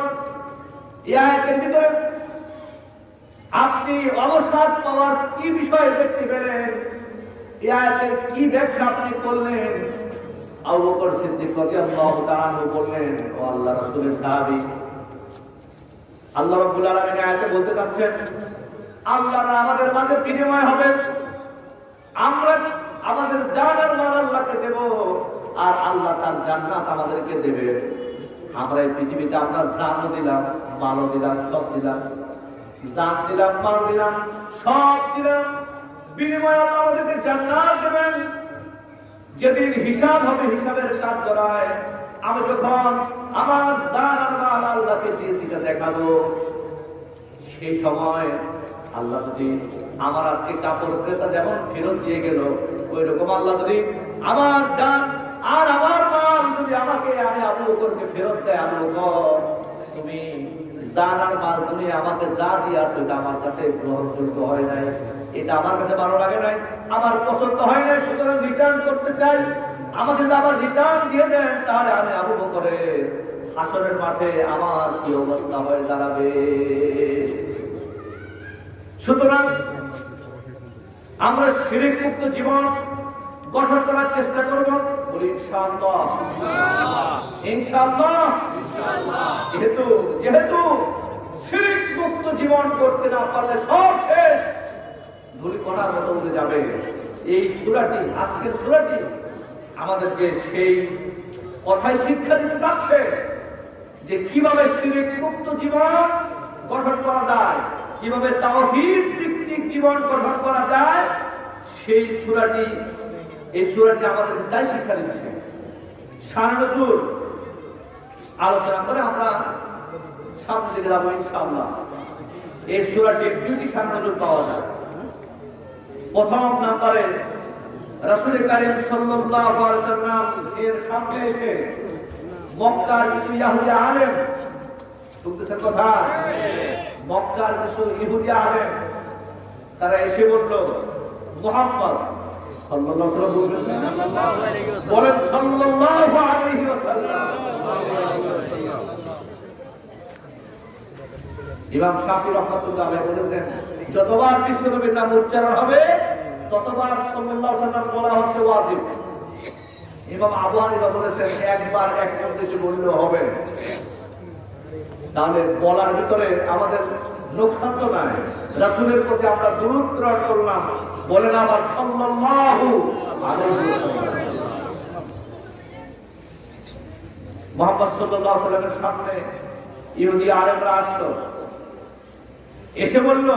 A: এই আয়াতের ভিতরে আপনি অবসাদ পাওয়ার কি বিষয় দেখতে পেলেন? এই আয়াতের কি ব্যাখ্যা আপনি করলেন? আবু বকর সিদ্দিক রাদিয়াল্লাহু তাআলা বললেন, ও আল্লাহর রাসূলের সাহাবী, আল্লাহ রাব্বুল আলামিন আয়াতে বলতে চাচ্ছেন, আল্লাহর আমাদের মাঝে বিনিময় হবে, আমরা আমাদের জান আর মাল আল্লাহকে দেব, আর আল্লাহ তার জান্নাত আমাদেরকে দেবে। আমরা এই পৃথিবীতে আমরা জানও দিলাম, মালও দিলাম, সব দিলাম, জান দিলাম, মাল দিলাম, সব দিলাম, বিনিময়ে আল্লাহ আমাদেরকে জান্নাত দেবেন। যেদিন হিসাব হবে, হিসাবের কাজ করায় আমি যখন আমার জান আর মাল আল্লাহকে দিয়েছি তা দেখাবো, সেই সময় আল্লাহ যদি আমার আজকে কাপড় ক্রেতা যেমন ফেরত দিয়ে গেল, ওই রকম আল্লাহ যদি আমার জান আর আমার মাল যদি আমাকে, আমি আবু বকরকে ফেরত দেয়, আবু বকর তুমি জান আর মাল তুমি আমাকে যা দিয়ে আসছো এটা আমার কাছে গ্রহণযোগ্য হয় নাই, এটা আমার কাছে ভালো লাগে নাই, আমার পছন্দ হয় নাই, সুতরাং রিটার্ন করতে চাই। আমাকে যদি আবার রিটার্ন দিয়ে দেন, তাহলে আমি আবু বকরের হাসরের মাঠে আমার কি অবস্থা হয়ে দাঁড়াবে। সুতরাং আমরা শিরক মুক্ত জীবন গঠন করার চেষ্টা করব, বলি ইনশাআল্লাহ। ইনশাআল্লাহ। যেহেতু শিরক মুক্ত জীবন করতে না পারলে সব শেষ, ধুলি কণার মতো উড়ে যাবে। এই সূরাটি, আজকের সূরাটি আমাদেরকে সেই কথাই শিক্ষা দিতে চাচ্ছে যে কিভাবে শিরক মুক্ত জীবন গঠন করা যায়, কিভাবে তাওহীদ ভিত্তিক জীবন গঠন করা যায়, সেই সূরাটি, এই সূরাটি আমাদের তাই শিক্ষা দিচ্ছে। শান নজুল আলোচনা করে আমরা সামনে দিকে যাবো ইনশাআল্লাহ। এই সূরাটির দুইটি শান নজুল পাওয়া যায়। প্রথম নাম্বারে রাসূল কারীম সাল্লাল্লাহু আলাইহি ওয়াসাল্লাম এর সামনে এসে মক্কার কিছু ইহুদি আলেম, শুনতেছেন কথা? মক্কার কিছু ইহুদি আলেম তারা এসে বলল, মুহাম্মদ সাল্লাল্লাহু আলাইহি ওয়াসাল্লাম বলেন, সাল্লাল্লাহু আলাইহি ওয়াসাল্লাম। ইমাম শাফি রাহমাতুল্লাহ আলাইহি বলেছেন, যতবার বিশ্বনবীর নাম উচ্চারণ হবে ততবার সাল্লাল্লাহু আলাইহি ওয়াসাল্লাম বলা হচ্ছে ওয়াজিব। ইমাম আবু হানিফা বলেছেন, একবার এক উদ্দেশ্যে বললেও হবে, তাহলে বলার ভিতরে আমাদের লোকসান তো নাই। রাসূলের প্রতি আমরা দুরূদ প্রেরণ করলাম, বলেন আবার সাল্লাল্লাহু আলাইহি ওয়াসাল্লাম। মুহাম্মদ সাল্লাল্লাহু আলাইহি ওয়াসাল্লামের সামনে ইহুদি আলেমরা আসলো, এসে বলল,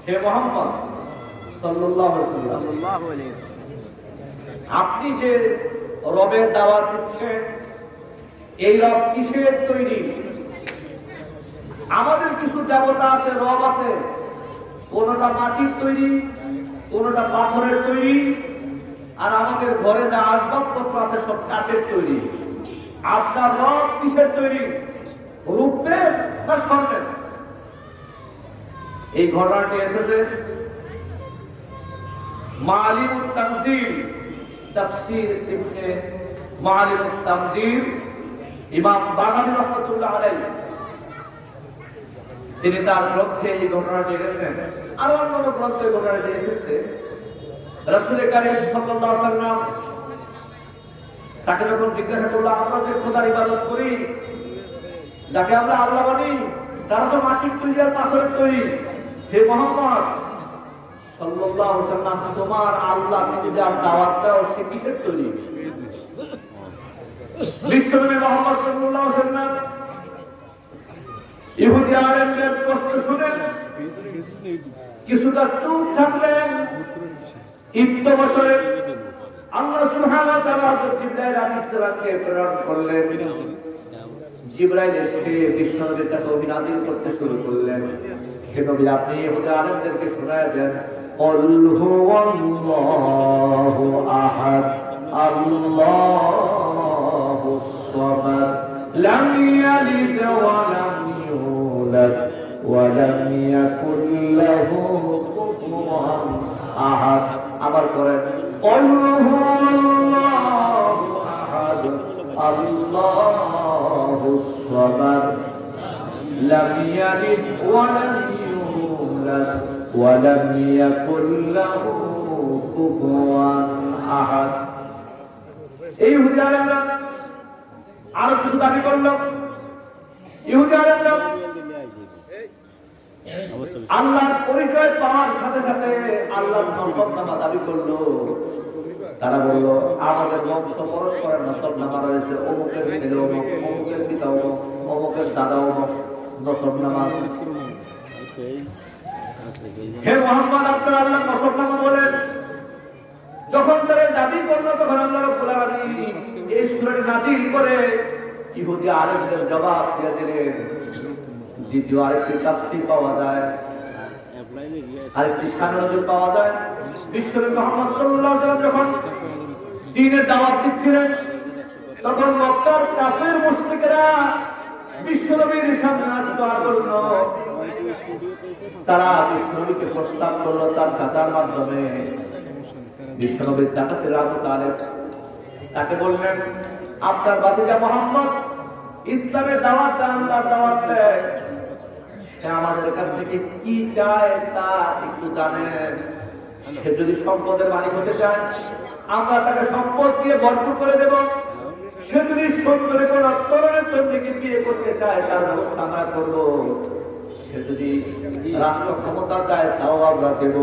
A: হে মুহাম্মদ সাল্লাল্লাহু আলাইহি ওয়াসাল্লাম, আপনি যে রবের দাওয়াত দিচ্ছেন, এই রব কিসের তৈরি? আমাদের কিছু দেবতা আছে, রব আছে, কোনটা মাটির তৈরি, কোনটা পাথরের তৈরি, আর আমাদের ঘরে যা আসবাবপত্র আছে সব কাঠের তৈরি। আপনার রব কিসের তৈরি? রূপের না স্বর্ণের? এই ঘটনাটি এসেছে মালিমুত তানজিল, তাফসীর ইবনে মালিমুত তানজিল, ইমাম বাগাবী রাহমাতুল্লাহ আলাইহি তিনি তার গ্রন্থে এই ঘটনাটি এনেছেন। আরো অন্যান্য গ্রন্থে এই ঘটনাটি এসেছে। রাসূল কারীম সাল্লাল্লাহু আলাইহি ওয়াসাল্লাম তাকে যখন জিজ্ঞাসা করলো, আমরা যে খোদার ইবাদত করি, যাকে আমরা আল্লাহ মানি, তারা তো মাটির তৈরি আর পাথরের তৈরি। হে মুহাম্মদ সাল্লাল্লাহু আলাইহি ওয়াসাল্লাম, তোমার আল্লাহ তুমি যার দাওয়াত দাও সে কিসের তৈরি? বিশ্বনবী মুহাম্মদ সাল্লাল্লাহু আলাইহি ওয়াসাল্লাম ইহুদি আলেমদের প্রশ্ন শুনে কিছুটা চুপ থাকলেন। ইবনে বছরে আল্লাহ সুবহানাহু ওয়া তাআলা জিবরাইল আলাইহিস সালামকে প্রেরণ করলেন। জিবরাইল এসে বিশ্বনবীর কাছে ওহী নাযিল করতে শুরু করলেন। হে নবী, আপনি ইহুদি আলেমদেরকে শোনায় দেন, কুল হুয়াল্লাহু আহাদ আল্লাহুস সামাদ লাম ইয়ালিদ ওয়া লাম ইউলাদ ওয়া লাম ইয়াকুল লাহু কুফুওয়ান আহাদ। আবার করেন, কুল হুয়াল্লাহু আহাদ আল্লাহুস সামাদ লাম ইয়ালিদ ওয়া লাম ইউলাদ ওয়া লাম ইয়াকুল লাহু কুফুওয়ান আহাদ। এই ইহুদি আলেমরা আরো কিছু দাবি করলো। ইহুদি আলেমরা আল্লাহর পরিচয় পাওয়ার সাথে সাথে আল্লাহর নসবনামা দাবি করলো। তারা বলল, আমাদের বংশ পরস্পরের নসবনামা রয়েছে, অমুকের ছেলে অমুক, অমুকের পিতা অমুক, অমুকের দাদা অমুক, নসবনামা। হে মুহাম্মদ, আপনারা আল্লাহর নসবনামা বলেন। যখন তারা দাবি করলো, তখন আল্লাহ রাব্বুল আলামিন এই সূরাটি নাযিল করে ইহুদি আলেমদের জবাব দিয়ে দিলেন। দ্বিতীয় আরেকটি তাফসীর পাওয়া যায়, আরেকটি শাননজুল পাওয়া যায়। বিশ্বনবী মুহাম্মদ সাল্লাল্লাহু আলাইহি ওয়াসাল্লাম যখন দ্বীনের দাওয়াত দিচ্ছিলেন, তখন মক্কার কাফের মুশরিকরা বিশ্বনবীর সামনে আসতো আর বলল, তারা বিশ্বনবীকে প্রস্তাব করলো তার চাচার মাধ্যমে। বিশ্বনবীর চাচা ছিল আবু তালেব। তাকে বললেন, আপনার ভাতিজা মুহাম্মদ ইসলামের দাওয়াত দেয়, আল্লাহর দাওয়াত দেয়, সে আমাদের কাছ থেকে কি চায় তা একটু জানেন। সে যদি সম্পদের মালিক হতে চায়, আমরা তাকে সম্পদ দিয়ে ভরপুর করে দেব। সে যদি সুন্দরী কোন তরুণের তরুণীকে বিয়ে করতে চায়, তার ব্যবস্থা আমরা করব। সে যদি রাষ্ট্র ক্ষমতা চায়, তাও আমরা দেব।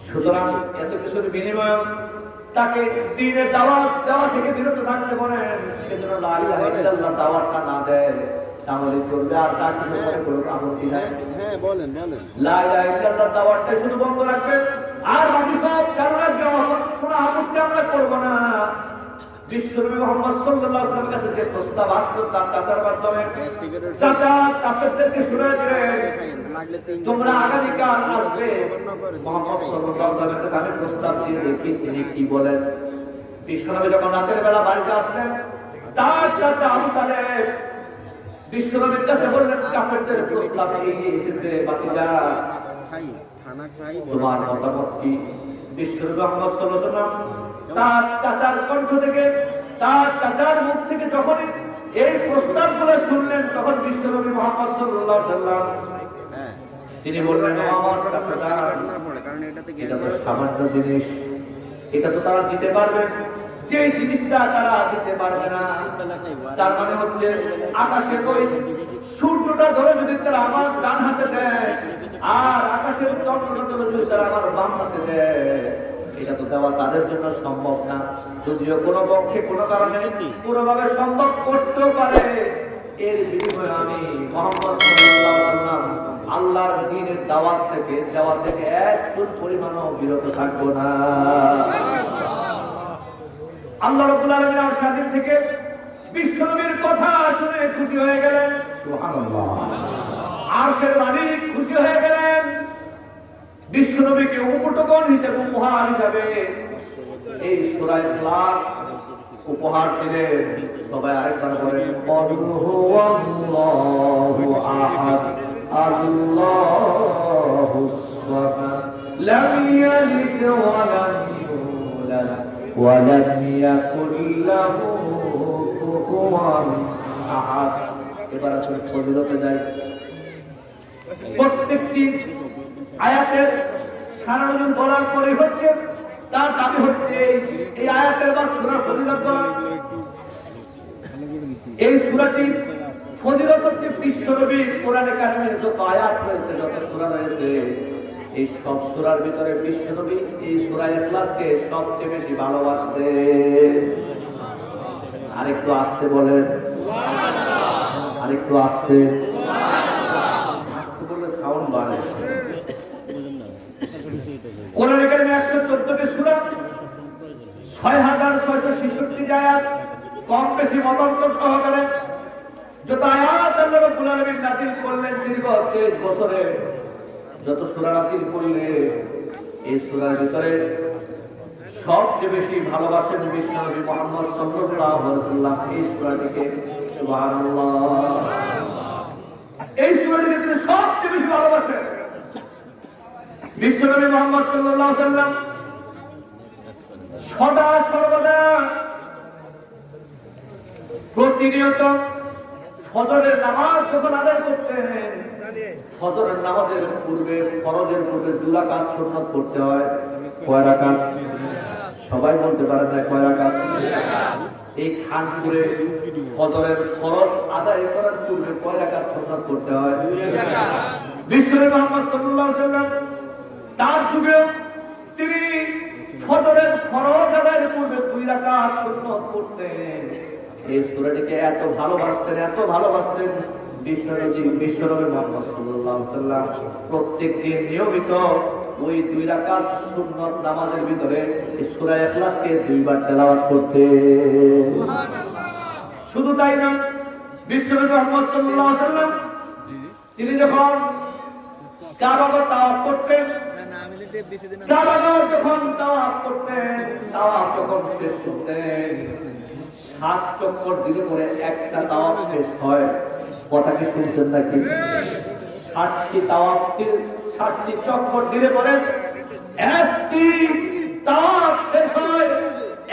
A: সুতরাং এত কিছুর বিনিময়ে তাকে দ্বীনের দাওয়াত দেওয়া থেকে বিরত থাকতে বলেন। সেজন্য লা ইলাহা ইল্লাল্লাহ দাওয়াতটা না দেয়, তাহলে চলবে। আর যা কিছু মনে করুক আপত্তি নাই। হ্যাঁ বলেন বলেন, লা ইলাহা ইল্লাল্লাহ দাওয়াতটা শুধু বন্ধ রাখবেন, আর বাকি সব কারণে কোনো আপত্তি আমরা করব না। বিশ্বনবী মুহাম্মদ সাল্লাল্লাহু আলাইহি ওয়াসাল্লামের কাছে যে প্রস্তাব আসলো তার চাচার মাধ্যমে, চাচা কাফেরদেরকে শুনিয়ে দিলেন, তোমরা আগামীকাল আসবে মুহাম্মদ সাল্লাল্লাহু আলাইহি ওয়াসাল্লামের কাছে, আমি প্রস্তাব দিয়ে দেখি তিনি কি বলেন। বিশ্বনবী যখন রাতের বেলা বাড়িতে আসলেন, তার চাচা আবু তালেব বিশ্বনবীর কাছে বললেন, কাফেরদের প্রস্তাব নিয়ে এসেছে, ভাতিজা তোমার মতামত কি? বিশ্বনবী মুহাম্মদ সাল্লাল্লাহু আলাইহি ওয়াসাল্লাম তার চাচার কণ্ঠ থেকে, তার চাচার মুখ থেকে যখন এই প্রস্তাবগুলো শুনলেন, তখন বিশ্বনবী মুহাম্মদ সাল্লাল্লাহু আলাইহি ওয়াসাল্লাম তিনি বললেন, আমার চাচাটা, এটা তো সামান্য জিনিস, এটা তো তারা দিতে পারবে, যে জিনিসটা তারা দিতে পারবে না, তার মানে হচ্ছে আকাশের ওই সূর্যটা ধরে যদি তারা আমার ডান হাতে দেয়, আর আকাশের চন্দ্রটা ধরে যদি তারা আমার বাম হাতে দেয়, এটা তো দেওয়া তাদের জন্য সম্ভব না। যদিও কোনো পক্ষে কোনো কারণে কোনোভাবে সম্ভব করতেও পারে, এর বিনিময়ে আমি মুহাম্মদ সাল্লাল্লাহু আলাইহি ওয়াসাল্লাম আল্লাহর দ্বীনের দাওয়াত থেকে দেওয়া থেকে এক চুল পরিমাণও বিরত থাকবো না। আল্লাহ রাব্বুল আলামিন আর সাদিক থেকে বিশ্বনবীর কথা শুনে খুশি হয়ে গেলেন। সুবহানাল্লাহ। আরশের মালিক খুশি হয়ে গেলেন। বিশ্বনবীকে উপটকন হিসেবে, উপহার হিসেবে এই সূরা ইখলাস উপহার দিলেন। সবাই আরেকবার বলেন, কুল হুয়াল্লাহু আহাদ আল্লাহুস সামাদ লাম ইয়ালিদ ওয়া লাম ইউলাদ ওয়া লাম ইয়াকুল লাহু কুফুওয়ান আহাদ। এবার আসলে ফজিলতে যাই। প্রত্যেকটি আয়াতের সারাদিন বলার পরে হচ্ছে তার দাবি হচ্ছে এই আয়াতের বা সূরার ফজিলত বলা। এই সূরাটি ফজিলত হচ্ছে বিশ্বনবীর কোরআনে কারিমের যত আয়াত রয়েছে, যত সূরা রয়েছে, এই সব সূরার ভিতরে বিশ্বনবী এই সূরা ইখলাসকে সবচেয়ে বেশি ভালোবাসতেন। আরেকটু আসতে বলেন, আরেকটু আসতে বললে সাউন্ড বাড়ে। কোরআনে কারিমে 114টি সূরা, 6666 আয়াত কম বেশি মতান্তর সহকারে যত আয়াত আল্লাহ রাব্বুল আলামিন নাযিল করলেন দীর্ঘ 6 বছরে, যত সূরা নাযিল করলেন, এই সূরার ভিতরে সবচেয়ে বেশি ভালোবাসেন বিশ্বনবী মুহাম্মদ সাল্লাল্লাহু আলাইহি ওয়াসাল্লাম। এই সূরাটিকে সুবহানাল্লাহ, এই সূরাটিকে তিনি সবচেয়ে বেশি ভালোবাসেন। বিশ্বনবী মুহাম্মদ সাল্লাল্লাহু আলাইহি ওয়াসাল্লাম সদা সর্বদা প্রতিনিয়ত ফজরের নামাজ যখন আদায় করতেন, ফজরের নামাজের পূর্বে, ফরজের পূর্বে 2 রাকাত সুন্নাত পড়তে হয়। কয় রাকাত? সবাই বলতে পারেন না কয় রাকাত? এই খানপুরে ফজরের ফরজ আদায় করার পূর্বে কয় রাকাত সুন্নাত পড়তে হয়? 2 রাকাত। বিশ্বনবী মুহাম্মদ সাল্লাল্লাহু আলাইহি ওয়াসাল্লাম তার যুগে তিনি ফজরের ফরজ আদায়ের পূর্বে 2 রাকাত সুন্নাত পড়তেন। এই সূরাটিকে এত ভালোবাসতেন বিশ্বনবী মুহাম্মদ সাল্লাল্লাহু আলাইহি ওয়াসাল্লাম প্রত্যেক দিন নিয়মিত ওই 2 রাকাত সুন্নাত নামাজের ভিতরে এই সূরা ইখলাসকে 2 বার তেলাওয়াত করতেন। সুবহানাল্লাহ। শুধু তাই না, বিশ্বনবী মুহাম্মদ সাল্লাল্লাহু আলাইহি ওয়াসাল্লাম তিনি যখন কাবাগর তাওয়াফ করতেন, তাওয়াফ যখন শেষ করতেন, 7 চক্কর দিলে পরে একটা তাওয়াফ শেষ হয়। কথাটি শুনছেন নাকি? 60টি চক্কর দিলে পরে একটি তাওয়াফ শেষ হয়।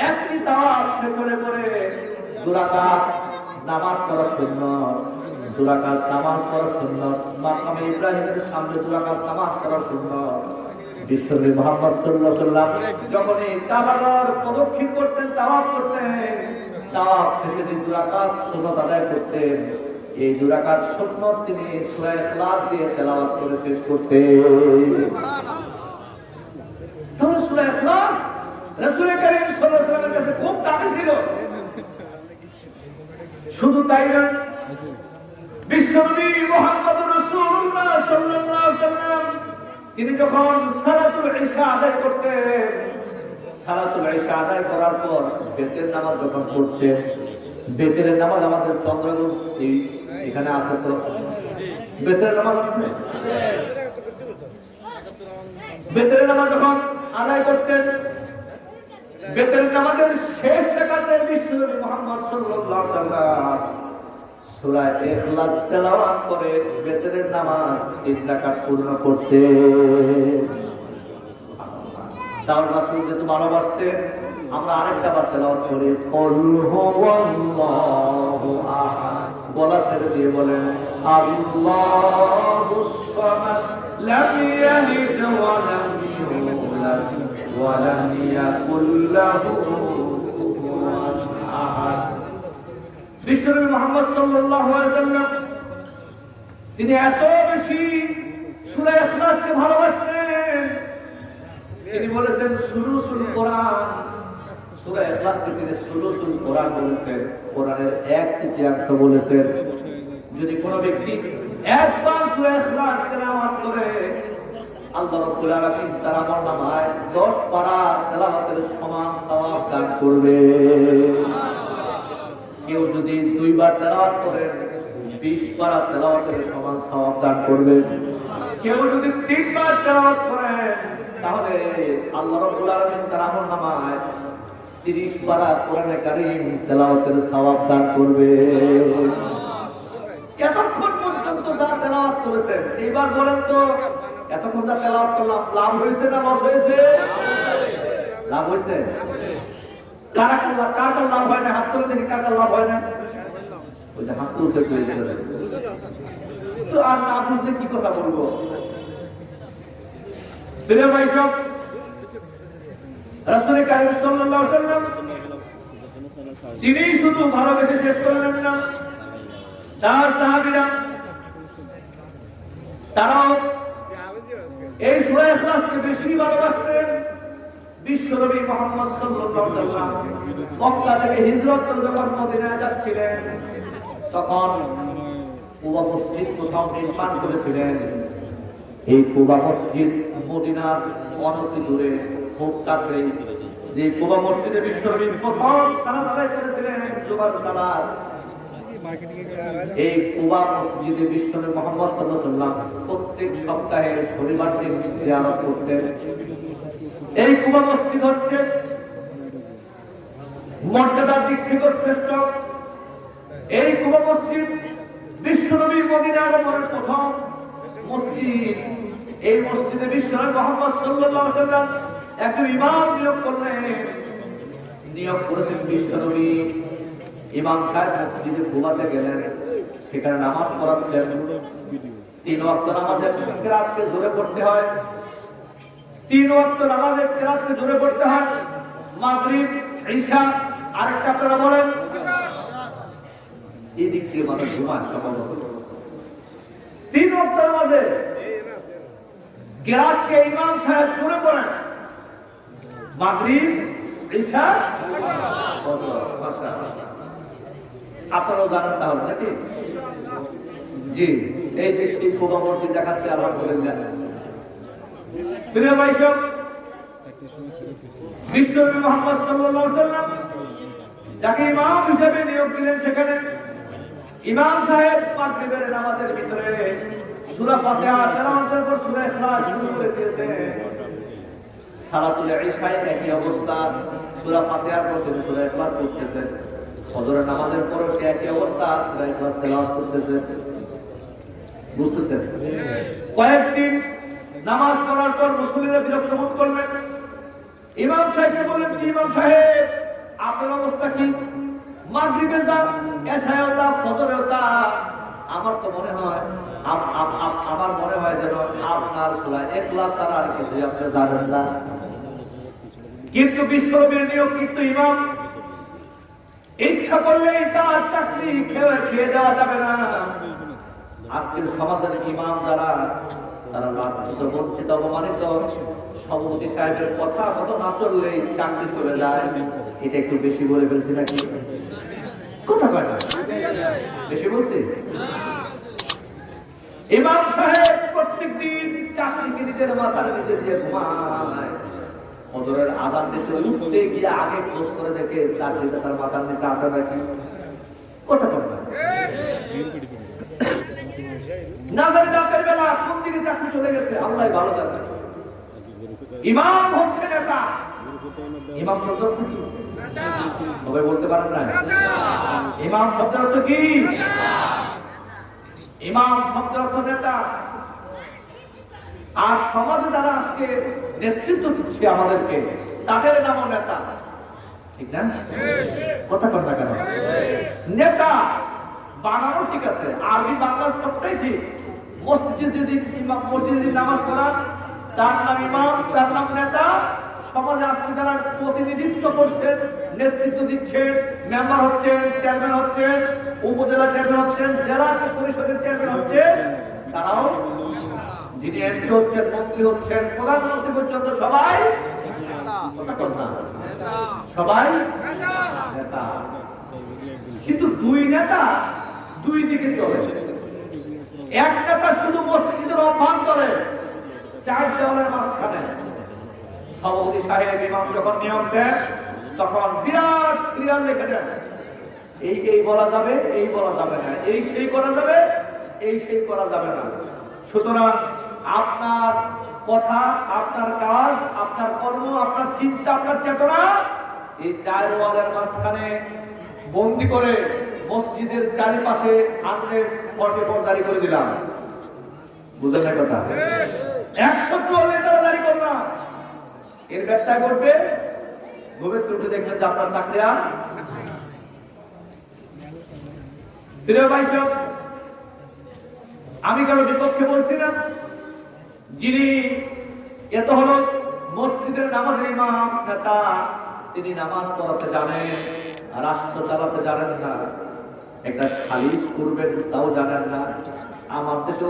A: একটি তাওয়াফ শেষ হলে পরে 2 রাকাত নামাজ পড়া সুন্নাত, 2 রাকাত নামাজ পড়া সুন্নাত। মাকামে ইব্রাহিমের সামনে 2 রাকাত নামাজ পড়া সুন্নাত। বিশ্বনবী মুহাম্মদ সাল্লাল্লাহু আলাইহি ওয়াসাল্লাম যখন এই কাবাগর প্রদক্ষিণ করতেন, তাওয়াফ করতেন, তাওয়াফ শেষে 2 রাকাত সুন্নাত আদায় করতেন। এই 2 রাকাত সুন্নাত তিনি সূরা ইখলাস দিয়ে তেলাওয়াত করে শেষ করতেন। তাহলে সূরা ইখলাস রাসূল করিম সাল্লাল্লাহু আলাইহি ওয়াসাল্লামের কাছে খুব দামি ছিল। শুধু তাই না, বিশ্বনবী মুহাম্মদুর রাসূলুল্লাহ সাল্লাল্লাহু আলাইহি ওয়াসাল্লাম তিনি যখন সালাতুল ইশা আদায় করতেন, সালাতুল ইশা আদায় করার পর বেতের নামাজ যখন পড়তেন, বেতের নামাজ আমাদের চন্দ্রগুণ এখানে আছে, তো বেতের নামাজ আছে, বেতের নামাজ যখন আদায় করতেন, বেতের নামাজের শেষ রাকাতে বিশ্বনবী মুহাম্মদ সাল্লাল্লাহু আলাইহি ওয়াসাল্লাম সূরা ইখলাস তেলাওয়াত করে বেতের নামাজ 3 রাকাত পূর্ণ করতেন। তাও রাসূল যেহেতু ভালোবাসতেন, আমরা আরেকটা বার তেলাওয়াত করি, কুল হুয়াল্লাহু আহাদ। গলা ছেড়ে দিয়ে বলেন, আল্লাহুস সামাদ লাম ইয়ালিদ ওয়া লাম ইউলাদ ওয়া লাম ইয়াকুল লাহু কুফুয়ান আহাদ। বিশ্বনবী মুহাম্মদ সাল্লাল্লাহু আলাইহি ওয়াসাল্লাম তিনি এত বেশি সূরা ইখলাসকে ভালোবাসতেন, তিনি বলেছেন সুলুসুল কোরআন। সূরা ইখলাসকে তিনি সুলুসুল কোরআন বলেছেন, কোরআনের 1/3 বলেছেন। যদি কোনো ব্যক্তি একবার সূরা ইখলাস তেলাওয়াত করে, আল্লাহ রাব্বুল আলামিন তার আমলনামায় 10 পারা তেলাওয়াতের সমান সওয়াব দান করবে। কেউ যদি 2 বার তেলাওয়াত করে 20 পারা তেলাওয়াতের সমান সওয়াব দান করবে। কেউ যদি 3 বার তেলাওয়াত করে, তাহলে আল্লাহ রাব্বুল আলামিন তার আমলনামায় 30 পারা কোরআনে কারীম তেলাওয়াতের সওয়াব দান করবে। এতক্ষণ পর্যন্ত যারা তেলাওয়াত করেছেন, এইবার বলেন তো এতক্ষণ যা তেলাওয়াত করলাম লাভ হয়েছে না লস হয়েছে? লাভ হয়েছে। কার লাভ হয় না? হাত তুলে দেখি কার লাভ হয় না। ওই যে হাত তুলছে তো আর না বুঝলে কি কথা বলবো? প্রিয় ভাই সব, রাসূল কারীম সাল্লাল্লাহু আলাইহি ওয়াসাল্লাম তিনি শুধু ভালোবেসে শেষ করলেন না, তার সাহাবীরা তারাও এই সূরা ইখলাসকে বেশি ভালোবাসতেন। বিশ্বনবী মুহাম্মদ সাল্লাল্লাহু আলাইহি ওয়াসাল্লাম মক্কা থেকে হিজরত করে যখন মদিনায় যাচ্ছিলেন, তখন কুবা মসজিদ কোথাও নির্মাণ করেছিলেন। এই কুবা মসজিদ মদিনার অনতি দূরে খুব কাছেই যে কুবা মসজিদে বিশ্বনবী প্রথম সালাত আদায় করেছিলেন জুমার সালাত, এই কুবা মসজিদে বিশ্বনবী মুহাম্মদ সাল্লাল্লাহু আলাইহি ওয়াসাল্লাম প্রত্যেক সপ্তাহে শনিবার দিন জিয়ারত করতেন। এই কুবা মসজিদ হচ্ছে মর্যাদার দিক থেকে শ্রেষ্ঠ। এই কুবা মসজিদ বিশ্বনবী মদিনা আগমনের প্রথম মসজিদ। এই মসজিদে বিশ্বনবী মুহাম্মদ সাল্লাল্লাহু আলাইহি ওয়াসাল্লাম একজন ইমাম নিয়োগ করলেন। নিয়োগ করেছেন বিশ্বনবী। ইমাম সাহেব মসজিদে কুবাতে গেলেন, সেখানে নামাজ পড়াচ্ছেন। 3 ওয়াক্ত নামাজের কিরাতকে জোরে পড়তে হয়। 3 ওয়াক্ত নামাজের কিরাতকে জোরে পড়তে হয়। মাগরিব, ঈশা, আরেকটা আপনারা বলেন, এই দিক থেকে মানুষ ঘুমায় সম্ভবত। 3 ওয়াক্ত নামাজে কিরাতকে ইমাম সাহেব জোরে পড়েন। মাগরিব, ঈশা, আপনারাও জানেন তাহলে নাকি? জি, এই যে সেই কুবা মসজিদ দেখাচ্ছে, আলহামদুলিল্লাহ। প্রিয় ভাই সব, বিশ্বনবী মুহাম্মদ সাল্লাল্লাহু আলাইহি ওয়াসাল্লাম যাকে ইমাম হিসেবে নিয়োগ দিলেন, সেখানে ইমাম সাহেব মাগরিবের নামাজের ভিতরে সূরা ফাতিহা তেলাওয়াতের পর সূরা ইখলাস শুরু করে দিয়েছেন। সালাতুল ঈশায় একই অবস্থা, সূরা ফাতিহার পর তিনি সূরা ইখলাস পড়তেছেন। ফজরের নামাজের পরও সে একই অবস্থা, সূরা ইখলাস তেলাওয়াত করতেছেন। বুঝতেছেন? কয়েকদিন নামাজ পড়ার পর মুসল্লিরা বিরক্ত বোধ করলেন। ইমাম সাহেবকে বললেন, কি ইমাম সাহেব, আপনার অবস্থা কি? মাগরিবে যান, এশায়ও তা, ফজরেও তা। আমার তো মনে হয় আমার মনে হয় যেন আপনার সূরা ইখলাস ছাড়া আর কিছু আপনি জানেন না। কিন্তু বিশ্বনবীর নিয়োগ কিন্তু ইমাম, ইচ্ছা করলেই তার চাকরি খেয়ে দেওয়া যাবে না। আজকের সমাজের ইমাম যারা, তারা লাঞ্ছিত, বঞ্চিত, অপমানিত। সভাপতি সাহেবের কথা মতো না চললেই চাকরি চলে যায়। এটা একটু বেশি বলে ফেলছি নাকি? কথা কয় না? বেশি বলছি? ইমাম সাহেব প্রত্যেক দিন চাকরিকে নিজের মাথার নিচে দিয়ে ঘুমায়। ফজরের আযান দিতে উঠতে গিয়ে আগে খোঁজ করে দেখে চাকরিটা তার মাথার নিচে আছে নাকি। কথা কয় না? নাজার রাতের বেলা কোন দিকে চাকরি চলে গেছে আল্লাহ ভালো জানে। ইমাম হচ্ছে নেতা। ইমাম শব্দের অর্থ কি? সবাই বলতে পারেন না? ইমাম শব্দের অর্থ কি? ইমাম শব্দের অর্থ নেতা। আর সমাজে যারা আজকে নেতৃত্ব দিচ্ছে আমাদেরকে, তাদের নামও নেতা। ঠিক না? কথা কন না কেন? নেতা বানানো ঠিক আছে, আরবি বাংলা সবটাই ঠিক। মসজিদে যদি নামাজ পড়ান, তার নাম ইমাম, তার নাম নেতা। সমাজে আজকে যারা প্রতিনিধিত্ব করছেন, নেতৃত্ব দিচ্ছেন, মেম্বার হচ্ছেন, চেয়ারম্যান হচ্ছেন, উপজেলা চেয়ারম্যান হচ্ছেন, জেলা পরিষদের চেয়ারম্যান হচ্ছেন, তারাও, যিনি এমপি হচ্ছেন, মন্ত্রী হচ্ছেন, প্রধানমন্ত্রী পর্যন্ত সবাই সবাই নেতা। কিন্তু দুই নেতা দুই দিকে চলেছে। এক নেতা শুধু মসজিদের অভ্যন্তরে, 4 দেওয়ালের মাঝখানে। সভাপতি সাহেব ইমাম যখন নিয়োগ দেন, তখন বিরাট সিরিয়াল লিখে দেন, এই বলা যাবে, এই বলা যাবে না, এই সেই করা যাবে, এই সেই করা যাবে না। সুতরাং আপনার কথা, আপনার কাজ, আপনার কর্ম, আপনার চিন্তা, আপনার চেতনা এই 4 ওয়ালের মাঝখানে বন্দি করে মসজিদের চারিপাশে 144 জারি করে দিলাম। বুঝলেন না কথা? 144 তারা জারি করলাম। এর ব্যর্থায় করবে গভীর ত্রুটি দেখবেন যে আপনার চাকরি আর। প্রিয় ভাই সব, আমি কারো বিপক্ষে বলছি না। যিনি এত হলো মসজিদের নামাজের ইমাম, নেতা, তিনি নামাজ পড়াতে জানেন, রাষ্ট্র চালাতে জানেন না, একটা সালিশ করবেন তাও জানেন না। আমার দেশের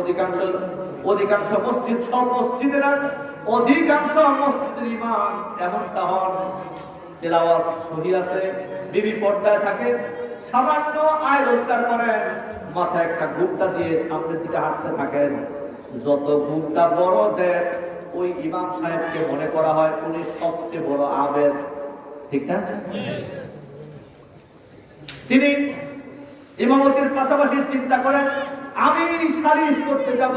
A: অধিকাংশ মসজিদ, সব মসজিদে না, অধিকাংশ মসজিদের ইমাম এমনটা হন, তেলাওয়াত সহি আছে, বিবি পর্দায় থাকে, সামান্য আয় রোজগার করেন, মাথায় একটা ঘুমটা দিয়ে সামনের দিকে হাঁটতে থাকেন। যত ঘুমটা বড় দেন, ওই ইমাম সাহেবকে মনে করা হয় উনি সবচেয়ে বড় আবেদ, ঠিক না? তিনি ইমামতির পাশাপাশি চিন্তা করেন, আমি সালিশ করতে যাব,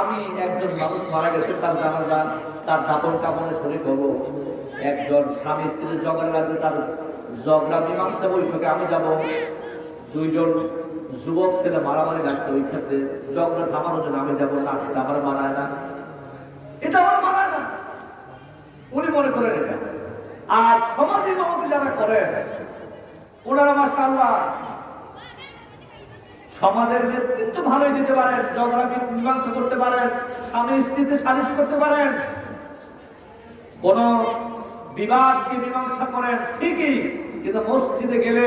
A: আমি একজন মানুষ মারা গেছে, তার জানাজা, তার দাপন কাপনে শরীক হব, একজন স্বামী স্ত্রীর ঝগড়া লাগবে, তার ঝগড়া মীমাংসা বৈঠকে আমি যাব, দুইজন যুবক ছেলে মারামারি লাগছে, ওই ক্ষেত্রে ঝগড়া থামানোর জন্য আমি যাব না, এটা আমার মানায় না, এটা আমার মানায় না, উনি মনে করেন এটা। আর সমাজে ইমামতি যারা করেন ওনারা মাশাআল্লাহ সমাজের নেতৃত্ব ভালোই দিতে পারেন, ঝগড়া মীমাংসা করতে পারেন, স্বামী স্ত্রীতে সালিশ করতে পারেন, কোন বিবাদকে মীমাংসা করেন ঠিকই, কিন্তু মসজিদে গেলে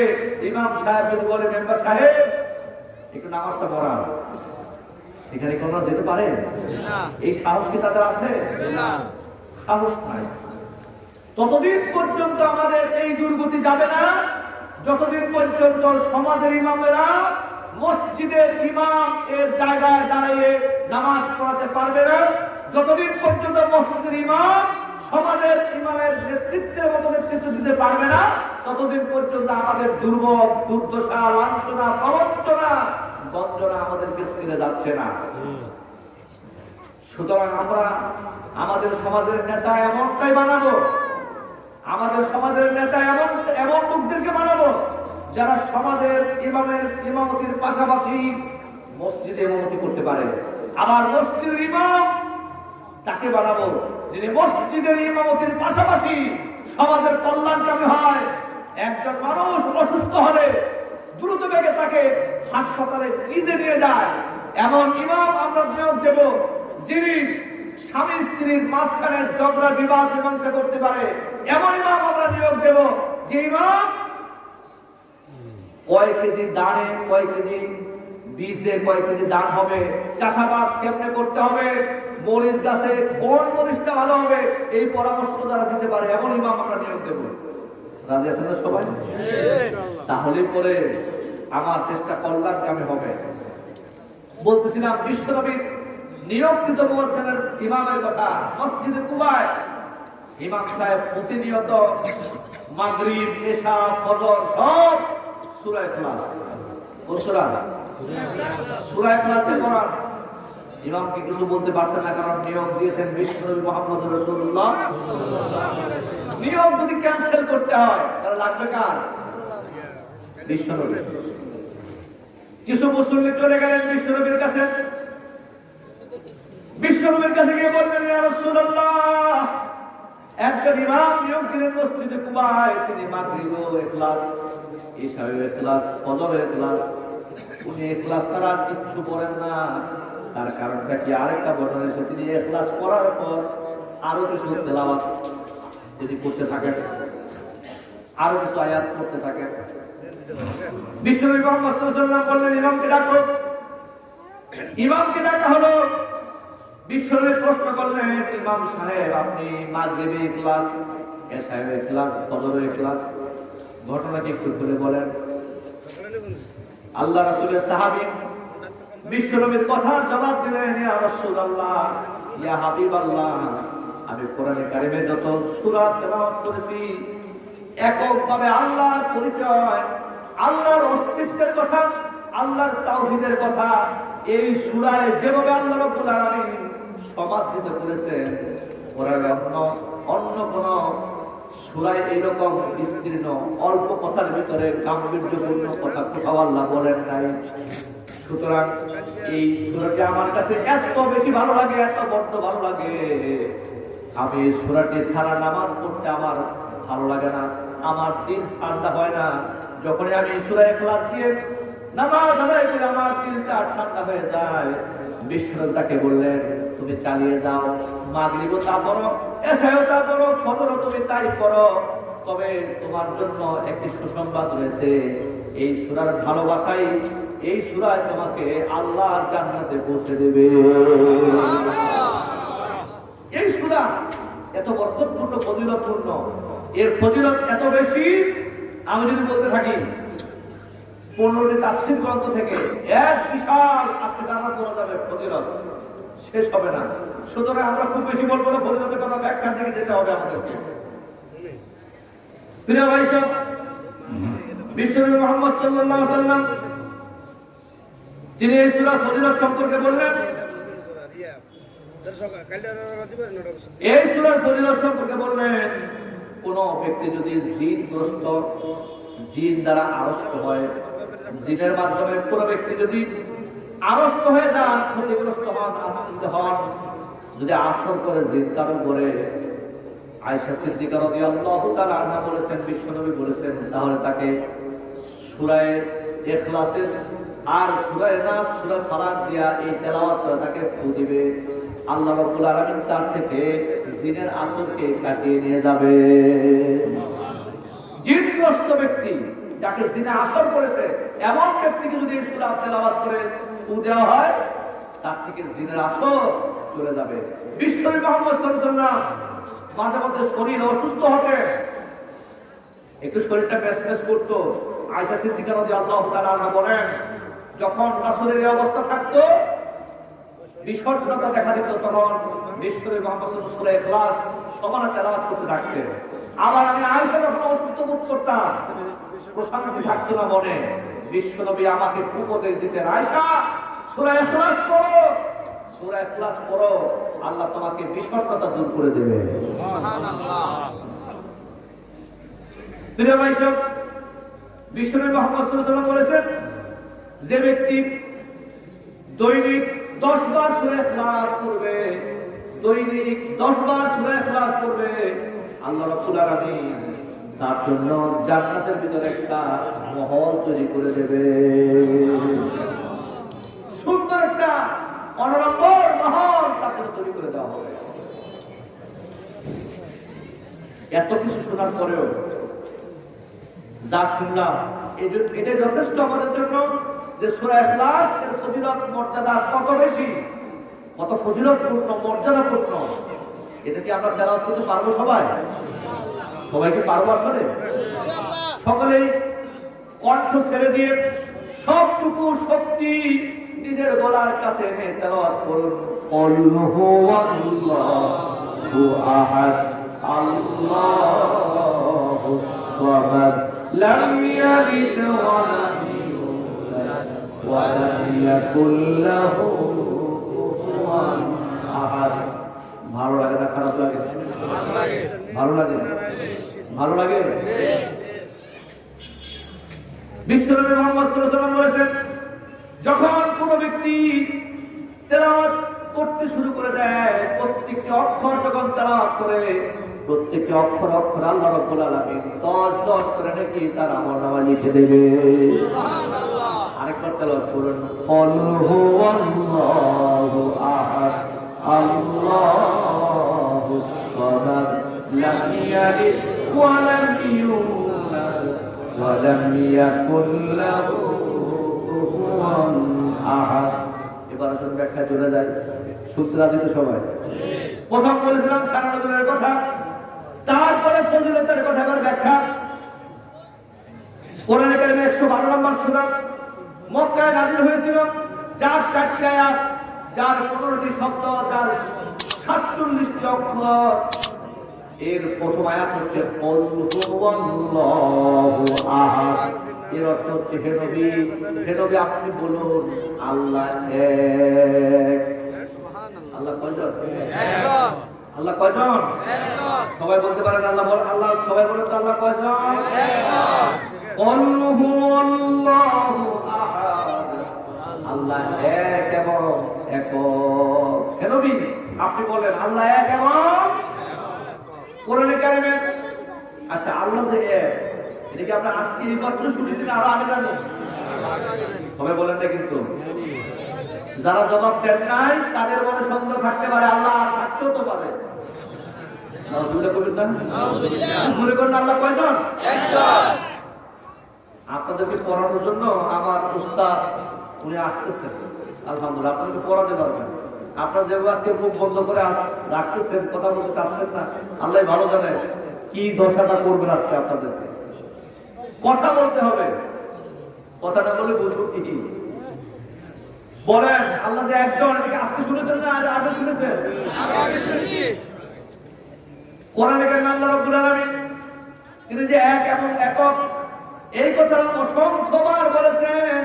A: ইমাম সাহেব যদি বলে মেম্বার সাহেব একটু নামাজটা পড়ান, এখানে কোন যেতে পারে? এই সাহস কি তাদের আছে? সাহস নাই। ততদিন পর্যন্ত আমাদের এই দুর্গতি যাবে না যতদিন পর্যন্ত সমাজের ইমামেরা মসজিদের ইমাম এর জায়গায় দাঁড়িয়ে নামাজ পড়াতে পারবে না, যতদিন পর্যন্ত মসজিদের ইমাম সমাজের ইমামের নেতৃত্বের মতো নেতৃত্ব দিতে পারবে না, ততদিন পর্যন্ত আমাদের দুর্ভোগ, দুর্দশা, লাঞ্ছনা, প্রবঞ্চনা, বঞ্চনা আমাদেরকে ছেড়ে যাচ্ছে না। সুতরাং আমরা আমাদের সমাজের নেতা এমনটাই বানাবো, আমাদের সমাজের নেতা এমন লোকদেরকে বানাবো যারা সমাজের ইমামতির পাশাপাশি মসজিদে ইমামতি করতে পারে। আবার মসজিদের ইমাম তাকে বানাবো যিনি মসজিদের ইমামতির পাশাপাশি সমাজের কল্যাণকামী হয়। একজন মানুষ অসুস্থ হলে দ্রুত বেগে তাকে হাসপাতালে নিজে নিয়ে যায়, এমন ইমাম আমরা নিয়োগ দেব যিনি স্বামী স্ত্রীর মাঝখানে ঝগড়া বিবাদ মীমাংসা করতে পারে। এমন ইমাম আমরা নিয়োগ দেব যে ইমাম কয় কেজি দানে, কয় কেজি বীজে কয় কেজি দান হবে, চাষাবাদ কেমনে করতে হবে, মরিচ গাছে কোন মরিচটা ভালো হবে, এই পরামর্শ যারা দিতে পারে এমন ইমাম আমরা নিয়োগ দেব। রাজি আছেন না সবাই? তাহলে পরে আমার দেশটা কল্যাণকামী হবে। বলতেছিলাম বিশ্বনবীর নিয়োগকৃত মুয়াজ্জিনের ইমামের কথা। মসজিদে কুবায় ইমাম সাহেব প্রতিনিয়ত মাগরিব, এশা, ফজর সব সূরা ইখলাস, কোন সূরা? সূরা ইখলাসে পড়ান। ইমামকে কিছু বলতে পারছেন না, কারণ নিয়োগ দিয়েছেন বিশ্বনবী মুহাম্মদ রাসূলুল্লাহ। নিয়োগ যদি ক্যান্সেল করতে হয় তাহলে লাগবে কার? বিশ্বনবী। কিছু মুসল্লি চলে গেলেন বিশ্বনবীর কাছে, বিশ্বনবীর কাছে গিয়ে বললেন, ইয়া রাসূলুল্লাহ, একজন ইমাম নিয়োগ দিলেন মসজিদে কুবায়, তিনি মাগরিব ইখলাস, ইশা ইখলাস, ফজর ইখলাস, উনি ইখলাস তারা কিচ্ছু পড়েন না। তার কারণটা কি? আরেকটা ঘটনা এসে তিনি ইখলাস পড়ার পর আরো কিছু তেলাওয়াত তিনি করতে থাকেন, আরো কিছু আয়াত পড়তে থাকেন। বিশ্বনবী মুহাম্মদ সাল্লাল্লাহু আলাইহি ওয়াসাল্লাম বললেন, ইমামকে ডাকো। ইমামকে ডাকা হলো। বিশ্বনবী প্রশ্ন করলেন, ইমাম সাহেব আপনি মাগরিবে ইখলাস, এশায়ে ইখলাস, ফজরে ইখলাস, ঘটনা কি একটু খুলে বলেন। আল্লাহ রাসূলের সাহাবী বিশ্বনবীর কথার জবাব দিলেন, ইয়া রাসূলুল্লাহ, ইয়া হাবিবাল্লাহ, আমি কোরআনে কারিমে যত সূরা তেলাওয়াত করেছি এককভাবে আল্লাহর পরিচয়, আল্লাহর অস্তিত্বের কথা, আল্লাহর তাওহীদের কথা এই সূরায় যেভাবে আল্লাহ রাব্বুল আলামিন সমাদৃত করেছেন, কোরআনের অন্য কোন সূরায় এইরকম বিস্তীর্ণ অল্প কথার ভিতরে গাম্ভীর্যপূর্ণ কথা কোথাও আল্লাহ বলেন নাই। সুতরাং এই সূরাটি আমার কাছে এত বেশি ভালো লাগে, এত বড্ড ভালো লাগে, আমি এই সূরাটি সারা নামাজ পড়তে আমার ভালো লাগে না, আমার দিল ঠান্ডা হয় না। যখনই আমি সূরা ইখলাস দিয়ে নামাজ আদায় করি আমার দিলটা ঠান্ডা হয়ে যায়। বিশ্বনবী তাকে বললেন, তুমি চালিয়ে যাও, মাগরিবও তা পড়ো, এশাও তা পড়ো, ফজরও তুমি তাই পড়ো, তবে তোমার জন্য একটি সুসংবাদ রয়েছে, এই সূরার ভালোবাসাই এই সূরায় তোমাকে আল্লাহর জান্নাতে পৌঁছে দেবে। এই সূরা এত বরকতপূর্ণ, ফজিলতপূর্ণ, এর ফজিলত এত বেশি, আমি যদি বলতে থাকি 15টি তাফসীর গ্রন্থ থেকে এক বিশাল আজকে জান্নাত বলা যাবে ফজিলত, শেষ হবে না। সুতরাং আমরা খুব বেশি বলবো না, ফজিলতের কথা ব্যাখ্যার দিকে যেতে হবে আমাদেরকে। প্রিয় ভাই সব, বিশ্বনবী মুহাম্মদ সাল্লাল্লাহু আলাইহি ওয়াসাল্লাম তিনি এই সূরা ফজিলত সম্পর্কে বললেন। এই সূরার ফজিলত সম্পর্কে বললেন, কোন ব্যক্তি যদি জিনগ্রস্ত, জিন দ্বারা আরষ্ট হয়, জিনের মাধ্যমে কোন ব্যক্তি যদি আরষ্ট হয়ে যান, ক্ষতিগ্রস্ত হন, আশ্রিত হন, যদি আসর করে জিন কারণ করে, আয়েশা সিদ্দিকা রাদিয়াল্লাহু তাআলা আনহা বলেছেন, বিশ্বনবী বলেছেন, তাহলে তাকে সূরা ইখলাসের আর সূরা নাস, সূরা ফালাক দিয়া এই তেলাওয়াত করে তাকে ফু দিবে, আল্লাহ রাব্বুল আলামিন তার থেকে জিনের আসরকে কাটিয়ে নিয়ে যাবে। জিনগ্রস্ত ব্যক্তি, যাকে জিনে আসর করেছে, এমন ব্যক্তিকে যদি এই সূরা তেলাওয়াত করে ফু দেওয়া হয়, তার থেকে জিনের আসর চলে যাবে। বিশ্বনবী মুহাম্মদ সাল্লাল্লাহু আলাইহি ওয়াসাল্লাম মাঝে মধ্যে শরীর অসুস্থ হতে, একটু শরীরটা মেসমেস করতো। আয়েশা সিদ্দিকা রাদিয়াল্লাহু তাআলা আনহা বলেন, যখন রাসূলের এই অবস্থা থাকতো, বিসর্জনতা দেখা দিত, তখন বিশ্বনবী মুহাম্মদ সাল্লাল্লাহু আলাইহি ওয়াসাল্লাম সূরা ইখলাস সমানে তেলাওয়াত করতে থাকতেন। আবার আমি আয়েশা যখন অসুস্থ বোধ করতাম, প্রশান্তি থাকতো না মনে, বিশ্বনবী আমাকে উপদেশ দিতেন, আয়েশা সূরা ইখলাস পড়ো, সূরা ইখলাস পড়ো, আল্লাহ তোমাকে বিষণ্ণতা দূর করে দেবে। সুবহানাল্লাহ। প্রিয় ভাই সব, বিশ্বনবী মুহাম্মদ সাল্লাল্লাহু আলাইহি ওয়াসাল্লাম বলেছেন, যে ব্যক্তি দৈনিক 10 বার সূরা ইখলাস পড়বে, দৈনিক 10 বার সূরা ইখলাস পড়বে, আল্লাহ রাব্বুল আলামিন তার জন্য জান্নাতের ভিতরে একটা মহল তৈরি করে দেবে। সুন্দর একটা অনরম্বর মহল তাকে তৈরি করে দেওয়া হবে। এত কিছু শোনার পরেও যা শুনলাম, এটা যথেষ্ট আমাদের জন্য যে সূরা ইখলাস এর ফজিলত মর্যাদা কত বেশি, কত ফজিলতপূর্ণ, মর্যাদাপূর্ণ। এটা কি আমরা তেলাওয়াত করতে পারবো? সবাই কি পারবো? আসলে সকলেই কণ্ঠ ছেড়ে দিয়ে সবটুকু শক্তি নিজের গলার কাছে এনে তেলাওয়াত করুন। আল্লাহু আহাদ, আল্লাহুস সামাদ, লাম ইয়ালিদ ওয়া লাম ইউলাদ ওয়া লাম ইয়াকুল লাহু কুফুয়ান আহাদ। ভালো লাগে না খারাপ লাগে? ভালো লাগে। ভালো লাগে। বিশ্বনবী মুহাম্মদ সাল্লাল্লাহু আলাইহি ওয়াসাল্লাম বলেছেন, যখন কোনো ব্যক্তি তেলাওয়াত করতে শুরু করে দেয়, প্রত্যেকটি অক্ষর যখন তেলাওয়াত করে, প্রত্যেকটি অক্ষর অক্ষর আল্লাহ রাব্বুল আলামিন 10 করে নাকি তার আমলনামা লিখে দেবে। সুবহানাল্লাহ। আরেকবার তেলাওয়াত করুন, আল্লাহু আল্লাহু আহাদ, আল্লাহুস সামাদ, লাম ইয়ালিদ ওয়া লাম ইউলাদ ওয়া লাম ইয়াকুল লাহু কুফুয়ান আহাদ। এবার আসুন ব্যাখ্যা চলে যায়। সূত্র আছে তো সবাই? প্রথম বলেছিলাম সারা নজরের কথা, তারপরে ফজিলতের কথা, এবার ব্যাখ্যা। কোরআনে কারিমে 112 নম্বর সূরা মক্কায় নাযিল হয়েছিল, যার 4টি আয়াত, যার 15টি শব্দ, যার 47টি অক্ষর। এর প্রথম আয়াত হচ্ছে কুল হুয়াল্লাহু আহাদ। এর অর্থ হচ্ছে, হে নবী আপনি বলুন আল্লাহ এক। আল্লাহ কয়জন? একজন। আল্লাহ কয়জন? একজন। সবাই বলতে পারেন আল্লাহ আল্লাহ, সবাই বলেন তো আল্লাহ কয়জন? একজন। কুল হুয়াল্লাহু আহাদ, আল্লাহ এক এবং একক। হে নবী আপনি বলেন আল্লাহ এক এবং কোরআনে কারিমে। আচ্ছা, আল্লাহ যে এক, এটা কি আমরা আজকে মাত্র শুনেছি না আরো আগে জানি? সবাই বলেন না কিন্তু। যারা জবাব দেন নাই তাদের মনে সন্দেহ থাকতে পারে, আল্লাহ থাকতেও তো পারে। নাউজুবিল্লাহ কবির না? নাউজুবিল্লাহ। জোরে করুন আল্লাহ কয়জন? একজন। আপনাদেরকে পড়ানোর জন্য আমার উস্তাদ উনি আসতেছেন, আলহামদুলিল্লাহ। আপনাদেরকে পড়াতে পারবেন। আপনারা যেভাবে আজকে মুখ বন্ধ করে রাখতেছেন, কথা বলতে চাচ্ছেন না, আল্লাহ ভালো জানে কি দশাটা করবেন আজকে আপনাদেরকে। কথা বলতে হবে, কথাটা বলে বুঝবো কি বলেন। আল্লাহ যে একজন, এটাকে আজকে শুনেছেন না আগে শুনেছেন? আগে শুনেছি। কোরআনে কারিমে আল্লাহ রাব্বুল আলামিন তিনি যে এক এবং একক, এই কথা অসংখ্যবার বলেছেন,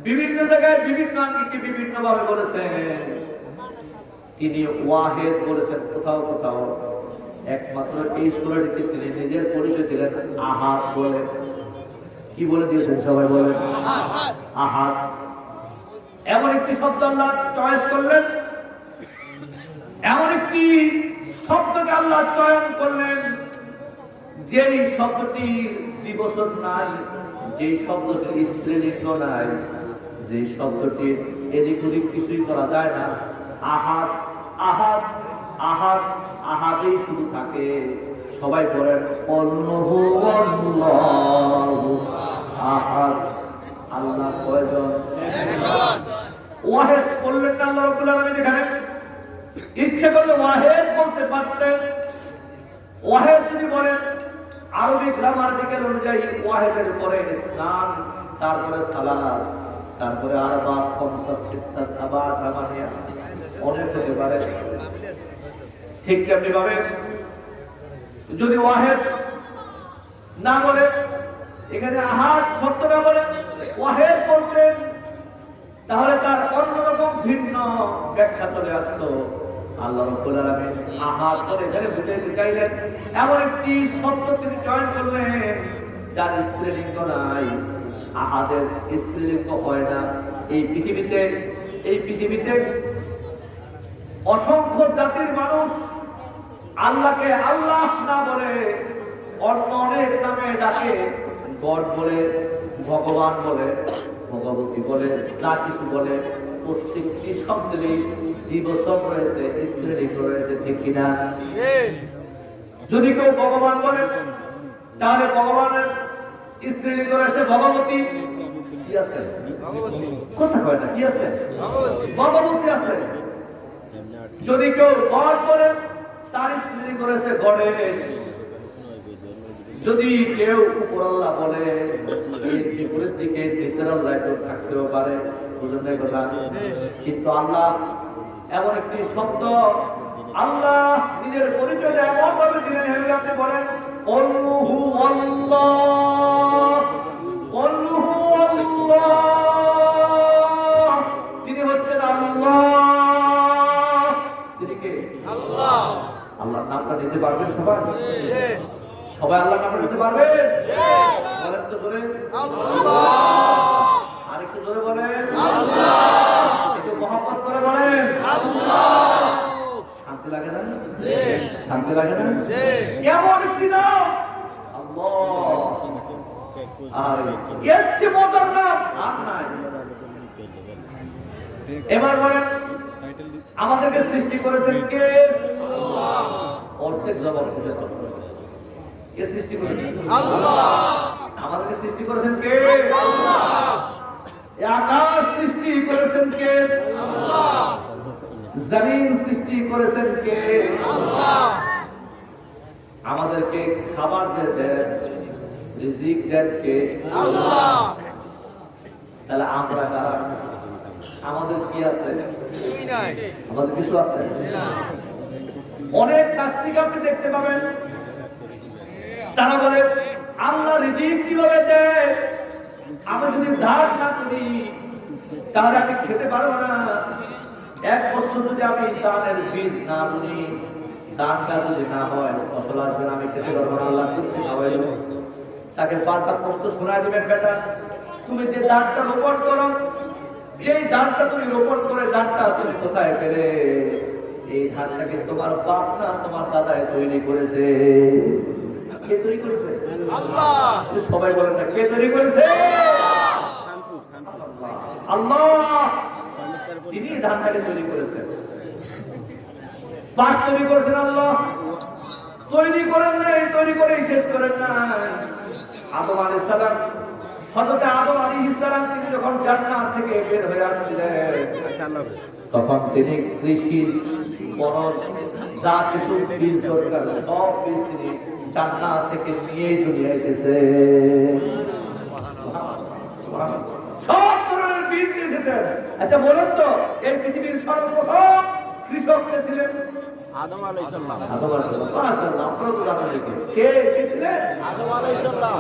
A: বিভিন্ন জায়গায় বিভিন্ন আঙ্গিকে বিভিন্ন ভাবে বলেছেন। তিনি ওয়াহেদ বলেছেন কোথাও কোথাও, একমাত্র এই সূরাটিতে তিনি নিজের পরিচয় দিলেন আহাদ বলে। কি বলে দিয়েছেন সবাই বলেন? আহাদ। এমন একটি শব্দ আল্লাহ চয়েস করলেন, এমন একটি শব্দকে আল্লাহ চয়ন করলেন, যেই শব্দটির দ্বিবচন নাই, যে শব্দটির স্ত্রীলিঙ্গ নাই, যে শব্দটির এদিক ওদিক কিছুই করা যায় না। আহাদ আহাদ আহাদ আহাদেই শুধু থাকে। সবাই বলেন আল্লাহু আল্লাহু আহাদ। আল্লাহ কয়জন? একজন। ওয়াহিদ বললেন না আল্লাহ রাব্বুল আলামিন এখানে? ইচ্ছে করলে ওয়াহিদ বলতে পারতেন। ওয়াহিদ যদি বলেন আরবি গ্রামাটিক্যাল অনুযায়ী ওয়াহিদের পরে ইসনান, তারপরে সালাস, তারপরে আরবা, খামসা, সিত্তা, সাবা, সামানিয়া অনেক হতে পারে। ঠিক তেমনি ভাবে যদি ওয়াহিদ না বলে, এখানে আহাদ শব্দ না বলে ওয়াহিদ বলতেন, তাহলে তার অন্যরকম ভিন্ন ব্যাখ্যা চলে আসতো। আল্লাহ রাব্বুল আলামিন আহাদ বলে এখানে বুঝাইতে চাইলেন এমন একটি শব্দ তিনি চয়ন করলেন যার স্ত্রীলিঙ্গ নাই। আহাদের স্ত্রীলিঙ্গ হয় না। এই পৃথিবীতে অসংখ্য জাতির মানুষ আল্লাহকে আল্লাহ না বলে অন্য অনেক নামে ডাকে। গড বলে, ভগবান বলে, ভগবতী বলে, যা কিছু বলে, প্রত্যেকটি শব্দেরই দ্বিবচন রয়েছে, স্ত্রীলিঙ্গ রয়েছে। ঠিক কিনা? যদি কেউ ভগবান বলে তাহলে ভগবানের স্ত্রীলিঙ্গ রয়েছে ভগবতী। কি আছে? কথা কয় না? কি আছে? ভগবতী আছে। যদি কেউ গড বলে তার স্ত্রীলিঙ্গ রয়েছে গণেশ। যদি কেউ উপর আল্লাহ বলে এর বিপরীত দিকে নিচের আল্লাহ থাকতেও পারে, বুঝলেন কথা? কিন্তু আল্লাহ এমন একটি শব্দ আল্লাহ নিজের পরিচয় এমন ভাবে দিলেন, আপনি বলেন আল্লাহু আল্লাহ, আল্লাহু আল্লাহ। তিনি হচ্ছেন আল্লাহ। তিনি কে? আল্লাহ। আল্লাহর নামটা দিতে পারবেন সবাই? সবাই আল্লাহর নামটা দিতে পারবেন? বলেন তো জোরে আল্লাহ। আরেকটু জোরে বলেন আল্লাহ। একটু মহব্বত করে বলেন আল্লাহ। শান্তি লাগে না? শান্তি লাগে না? কেমন একটি নাম আল্লাহ। আর এর চেয়ে মজার নাম আর নাই। এবার বলেন আমাদেরকে সৃষ্টি করেছেন কে? আল্লাহ। অর্ধেক জবাব খুঁজে পাবেন। কে সৃষ্টি করেছেন? আল্লাহ। আমাদেরকে সৃষ্টি করেছেন কে? আল্লাহ। এই আকাশ সৃষ্টি করেছেন কে? আল্লাহ। জমিন সৃষ্টি করেছেন কে? আল্লাহ। আমাদেরকে খাবার দেন, রিজিক দেন কে? আল্লাহ। তাহলে আমরা কারা? আমাদের কি আছে? কিছুই নাই। আমাদের কিছু আছে না। অনেক নাস্তিক আপনি দেখতে পাবেন, তারা বলে আল্লাহ রিজিক কিভাবে দেয়? আমি যদি ধার না করি তাহলে আমি খেতে পারবো না। এক বছর যদি আমি ধানের বীজ না বুনি, ধানটা যদি না হয়, ফসল আসবে না, আমি খেতে পারবো না। আল্লাহ কিছু খাওয়াই দেবো। তাকে পাল্টা প্রশ্ন শোনায় দিবেন, বেটা তুমি যে ধানটা রোপণ করো, যেই ধানটা তুমি রোপণ করে ধানটা তুমি কোথায় পেলে? এই ধানটাকে তোমার বাপ না তোমার দাদায় তৈরি করেছে। কে তৈরি করেছে? আল্লাহ। সবাই বলেন না কে তৈরি করেছে? আল্লাহ। তিনি ধানটাকে তৈরি করেছেন। পাট তৈরি করেছেন আল্লাহ। তৈরি করেন নাই, তৈরি করেই শেষ করেন নাই। আদম আলাইহিস সালাম, হযরত আদম আলাইহিস সালাম তিনি যখন জান্নাত থেকে বের হয়ে আসছিলেন, তখন তিনি কৃষি, বরজ, যা কিছু বীজ দরকার সব বীজ তিনি জান্নাত থেকে নিয়ে দুনিয়ায় এসেছে। সব ধরনের বীজ নিয়ে এসেছেন। আচ্ছা বলুন তো, এই পৃথিবীর সর্বপ্রথম কৃষক কে ছিলেন?
B: আদম আলাইহিস সালাম।
A: আদম আলাইহিস সালাম। মাশাআল্লাহ, আপনারা তো জানেন দেখি। কে ছিলেন?
B: আদম আলাইহিস সালাম।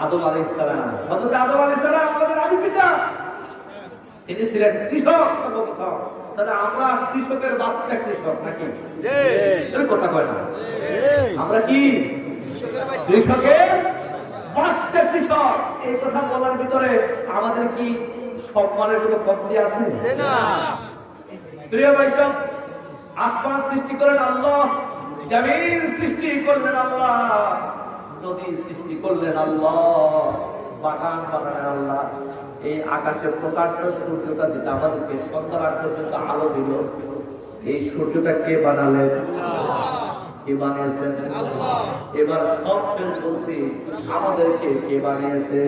A: আদম আলাইহিস সালাম। হযরত আদম আলাইহিস সালাম আমাদের আদি পিতা। তিনি ছিলেন কৃষক সর্বপ্রথম। তাহলে আমরা কৃষকের বাচ্চা কৃষক নাকি?
B: জি।
A: এই কথা কয় না।
B: জি।
A: আমরা কি কৃষকের বাচ্চা কৃষক? এই কথা বলার ভিতরে আমাদের কি সম্মানের কোনো কমতি আছে?
B: না।
A: প্রিয় ভাই সব, আসমান সৃষ্টি করেন আল্লাহ, জমিন সৃষ্টি করলেন আল্লাহ, নদী সৃষ্টি করলেন আল্লাহ, বাগান বাগানের আল্লাহ। এই আকাশে প্রকাণ্ড সূর্যটা যেটা আমাদেরকে সন্ধ্যা আগ পর্যন্ত আলো দিল, এই সূর্যটা কে বানালেন? কে বানিয়েছেন? এবার সব শেষ বলছি, আমাদেরকে কে বানিয়েছে?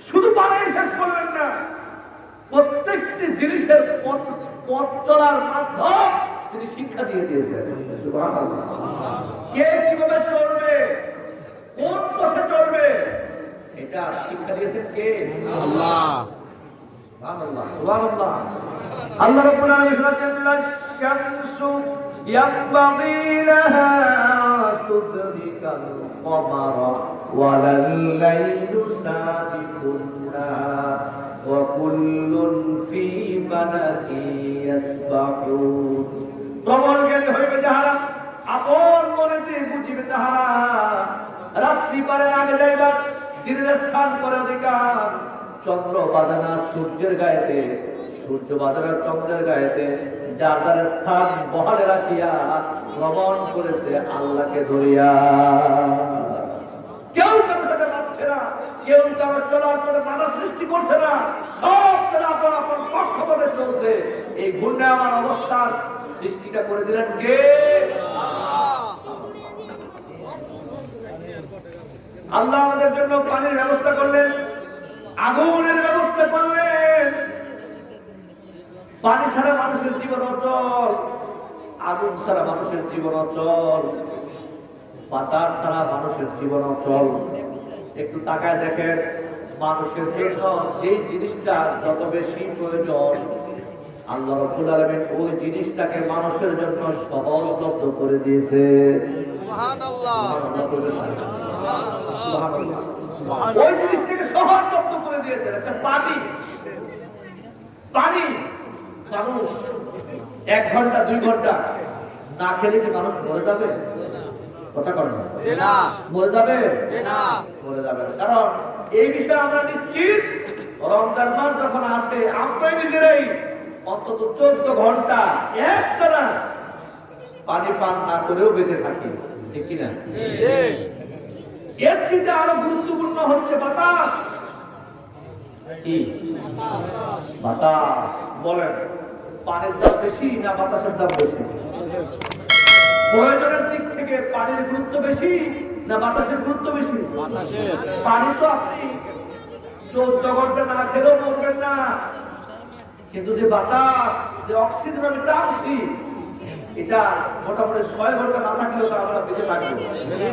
A: শুধু বানিয়ে শেষ করলেন না, প্রত্যেকটি জিনিসের পথ চলার মাধ্যম তিনি শিক্ষা দিয়ে দিয়েছেন। সুবহানাল্লাহ। কে কিভাবে চলবে, কোন পথে চলবে, এটা শিক্ষা দিয়েছেন কে?
B: আল্লাহ।
A: সুবহানাল্লাহ, সুবহানাল্লাহ। আল্লাহ রাব্বুল আলামিন বলেন, "লাশ-শামসু ইয়ানবাগি লাহা তুদরিকাল কমারা ওয়ালাল-লাইলু সাবিকুন-নাহার ওয়া কুল্লুন ফী ফালাকিন ইয়াসবাহুন।" প্রবল জ্ঞানী হইবে যাহারা, আপন মনেতে বুঝিবে তাহারা, রাত্রি পারের আগে যাইবার, দিনের স্থান করে অধিকার। চন্দ্র বাজানা সূর্যের গায়েতে, সূর্য বাজানা চন্দ্রের গায়েতে, যার যার স্থান বহালে রাখিয়া ভ্রমণ করেছে আল্লাহকে ধরিয়া। কেউ কারোর সাথে পাচ্ছে না, কেউ কারোর চলার পথে বাধা সৃষ্টি করছে না, সব তারা আপন আপন কক্ষপথে চলছে। এই ঘূর্ণায়মান অবস্থার সৃষ্টিটা করে দিলেন কে? আল্লাহ আমাদের জন্য পানির ব্যবস্থা করলেন, আগুনের ব্যবস্থা করলেন। পানি ছাড়া মানুষের জীবন অচল, আগুন ছাড়া মানুষের জীবন অচল, বাতাস ছাড়া মানুষের জীবন অচল। একটু তাকায় দেখেন, মানুষের জন্য যে জিনিসটা যত বেশি প্রয়োজন, আল্লাহ রাব্বুল আলামিন ওই জিনিসটাকে মানুষের জন্য সহজলভ্য করে দিয়েছে।
B: সুবহানাল্লাহ।
A: সুবহানাল্লাহ। ওই জিনিসটাকে সহজলভ্য করে দিয়েছেন। একটা পানি, মানুষ 1 ঘন্টা 2 ঘন্টা না খেলে কি মানুষ মরে যাবে? কথা কর না, মরে যাবে না, মরে যাবে না। কারণ এই বিষয়ে আমরা নিশ্চিত, রমজান মাস যখন আসে আমরা নিজেরাই অন্তত 14 ঘন্টা একটানা পানি পান না করেও বেঁচে থাকি, ঠিক কিনা? এর চেয়ে আরো গুরুত্বপূর্ণ হচ্ছে বাতাস। কি বাতাস? বলেন, পানির দাম বেশি না বাতাসের দাম বেশি? প্রয়োজনের দিক থেকে পানির গুরুত্ব বেশি না বাতাসের গুরুত্ব বেশি? পানি তো আপনি 14 ঘন্টা না খেলেও মরবেন না, কিন্তু যে বাতাস, যে অক্সিজেন আমি টানছি, এটা মোটামুটি 6 ঘন্টা না থাকলেও তো আমরা বেঁচে থাকবো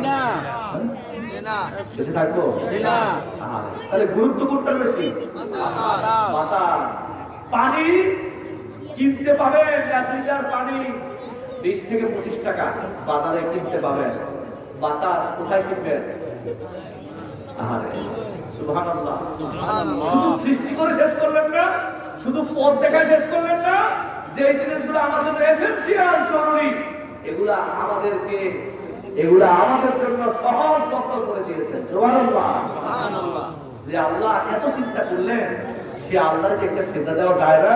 A: না। বেঁচে থাকবো না। তাহলে গুরুত্ব কোনটা বেশি? বাতাস। পানি কিনতে পাবেন 1 লিটার পানি 20 থেকে 25 টাকা বাজারে কিনতে পাবেন। বাতাস কোথায় কিনবেন? আহারে, সুবহানাল্লাহ। শুধু সৃষ্টি করে শেষ করলেন না, শুধু পথ দেখায় শেষ করলেন না, যে জিনিসগুলো আমাদের এসেনশিয়াল জরুরি, এগুলা আমাদের জন্য সহজ করে দিয়েছেন। সুবহানাল্লাহ। যে আল্লাহ এত চিন্তা করলেন, সে আল্লাহকে একটা সেজদা দেওয়া যায় না?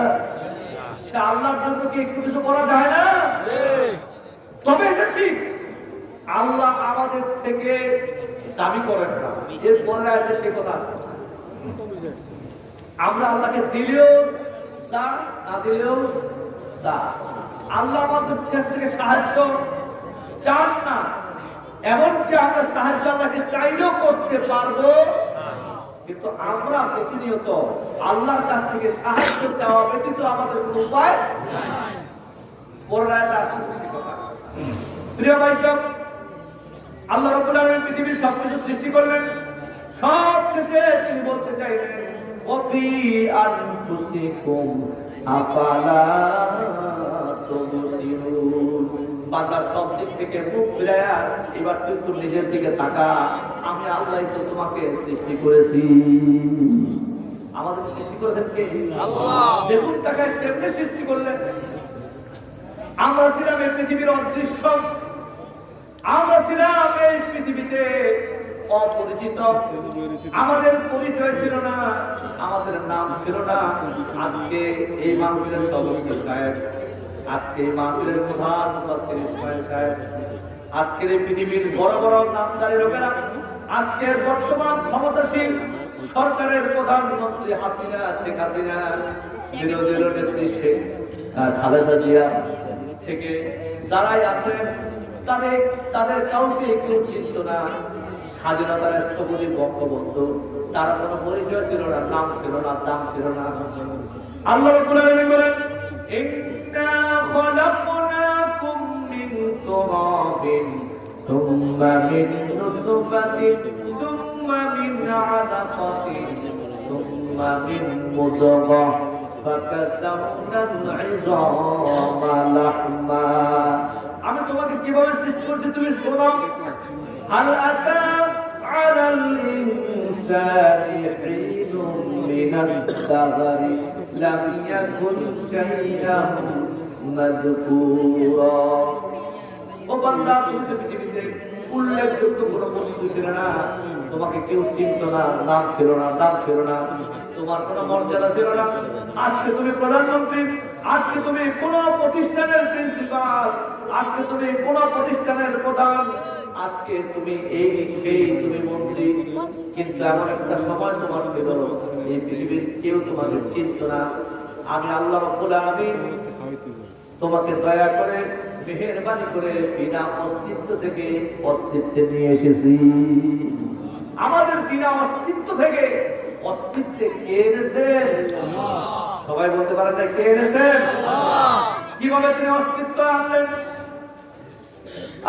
A: সে আল্লাহর জন্য কি একটু কিছু করা যায় না? তবে এটা ঠিক, আল্লাহ আমাদের থেকে দাবি করেন না। এর পরে আছে সে কথা, আমরা আল্লাহকে দিলেও যা, না দিলেও তা। আল্লাহ আমাদের কাছ থেকে সাহায্য চান না, এমনকি আমরা সাহায্য আল্লাহকে চাইলেও করতে পারবো, কিন্তু আমরা প্রতিনিয়ত আল্লাহর কাছ থেকে সাহায্য চাওয়া ব্যতীত আমাদের কোনো উপায় নাই। পরায়াতে আসছে সে কথা। প্রিয় ভাই সব, আল্লাহ রাব্বুল আলামিন পৃথিবীর সবকিছু সৃষ্টি করলেন, সব শেষে তিনি বলতে চাইলেন, ওয়া ফি আনফুসিকুম আফালা তুবসিরুন। বান্দা সব দিক থেকে মুখ ফিরায়া এবার তুই তোর নিজের দিকে তাকা। আমি আল্লাহই তো তোমাকে সৃষ্টি করেছি। আমাদের সৃষ্টি করেছেন কে?
B: আল্লাহ।
A: দেখুন তাকে কেমনে সৃষ্টি করলেন। আমরা ছিলাম এই পৃথিবীর অদৃশ্য, আমরা ছিলাম এই পৃথিবীতে অপরিচিত, আমাদের পরিচয় ছিল না, আমাদের নাম ছিল না। আজকে এই মাহফিলের সভাপতি সাহেব, আজকে এই মাহফিলের প্রধান মুফাসসির ইসমাইল সাহেব, আজকের এই পৃথিবীর বড় বড় নামধারী লোকেরা, আজকের বর্তমান ক্ষমতাশীল সরকারের প্রধানমন্ত্রী হাসিনা, শেখ হাসিনা, বিরোধী নেত্রী শেখ খালেদা জিয়া থেকে যারাই আছেন, তাদের কাউকে কেউ চিনত না। স্বাধীনতার স্থপতি বঙ্গবন্ধু, তারা কোনো পরিচয় ছিল না, নাম ছিল না, দাম ছিল না। আল্লাহ রাব্বুল আলামিন বলেন, ইন্না খলাকনাকুম মিন তুরাবিন সুম্মা মিন নুতফাতিন সুম্মা মিন আলাকাতিন সুম্মা মিন মুদগা ফাকাসাওনাল ইযামা লাহমা। আমি তোমাকে কিভাবে সৃষ্টি করেছি তুমি শোনো। হাল আতা আলাল ইনসানি হিনুম মিনাদ দাহরি লাম ইয়াকুন শাইআন মাযকুরা। ও বান্দা, তুমি পৃথিবীতে উল্লেখযোগ্য কোনো বস্তু ছিল না, তোমাকে কেউ চিনত না, নাম ছিল না, দাম ছিল না, তোমার কোনো মর্যাদা ছিল না। আজকে তুমি প্রধানমন্ত্রী, আজকে তুমি কোন প্রতিষ্ঠানের প্রিন্সিপাল, আজকে তুমি কোন প্রতিষ্ঠানের প্রধান, আজকে তুমি এই সেই তুমি মন্ত্রী। কিন্তু এমন একটা সময় তোমার ছিল, এই পৃথিবীর কেউ তোমাকে চিনত না। আমি আল্লাহ রাব্বুল আলামিন তোমাকে দয়া করে, মেহেরবানি করে বিনা অস্তিত্ব থেকে অস্তিত্বে নিয়ে এসেছি। আমাদের বিনা অস্তিত্ব থেকে অস্তিত্বে কে এনেছেন? সবাই বলতে পারেন না, কে এনেছেন? কিভাবে তিনি অস্তিত্ব আনলেন?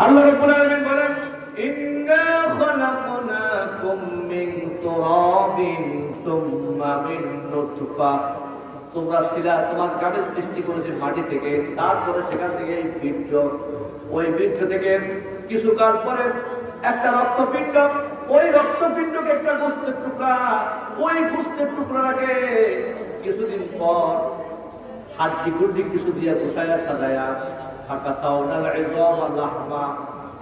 A: আল্লাহ রাব্বুল আলামিন বলেন, ইন্না খলাকনাকুম মিন তুরাবিন সুম্মা মিন নুতফা। তোমরা ছিলা, তোমাকে আমি সৃষ্টি করেছি মাটি থেকে, তারপরে সেখান থেকে এই বীর্য, ওই বীর্য থেকে কিছুকাল পরে একটা রক্তপিণ্ড, ওই রক্তপিণ্ডকে একটা গোস্তের টুকরা, ওই গোস্তের টুকরাটাকে কিছুদিন পর হাড্ডি গুড্ডি কিছু দিয়ে গোছায়া সাজায়া ফাকাসাওনাল ইযামা লাহমা,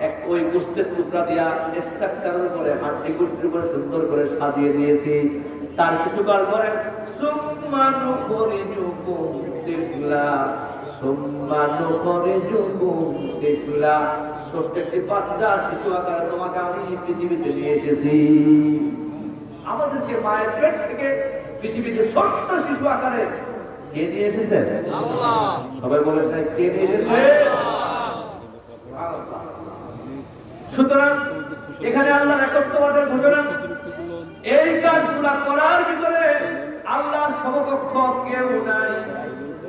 A: এক ওই গোস্তের টুকরা দিয়া স্ট্রাকচারের উপরে হাড্ডি গুড্ডির উপরে সুন্দর করে সাজিয়ে দিয়েছি। তার কিছুকাল পরে সুম্মা নুখরিজুকুম তিফলা, সুম্মা নুখরিজুকুম তিফলা, ছোট্ট একটি বাচ্চা শিশু আকারে তোমাকে আমি পৃথিবীতে নিয়ে এসেছি। আমাদেরকে মায়ের পেট থেকে পৃথিবীতে ছোট্ট শিশু আকারে কে নিয়ে এসেছে?
B: আল্লাহ।
A: সবাই বলেন না, কে নিয়ে এসেছে? সুতরাং এখানে আল্লাহর একত্ববাদের ঘোষণা। এই কাজগুলা করার ভিতরে আল্লাহর সমকক্ষ কেউ নাই।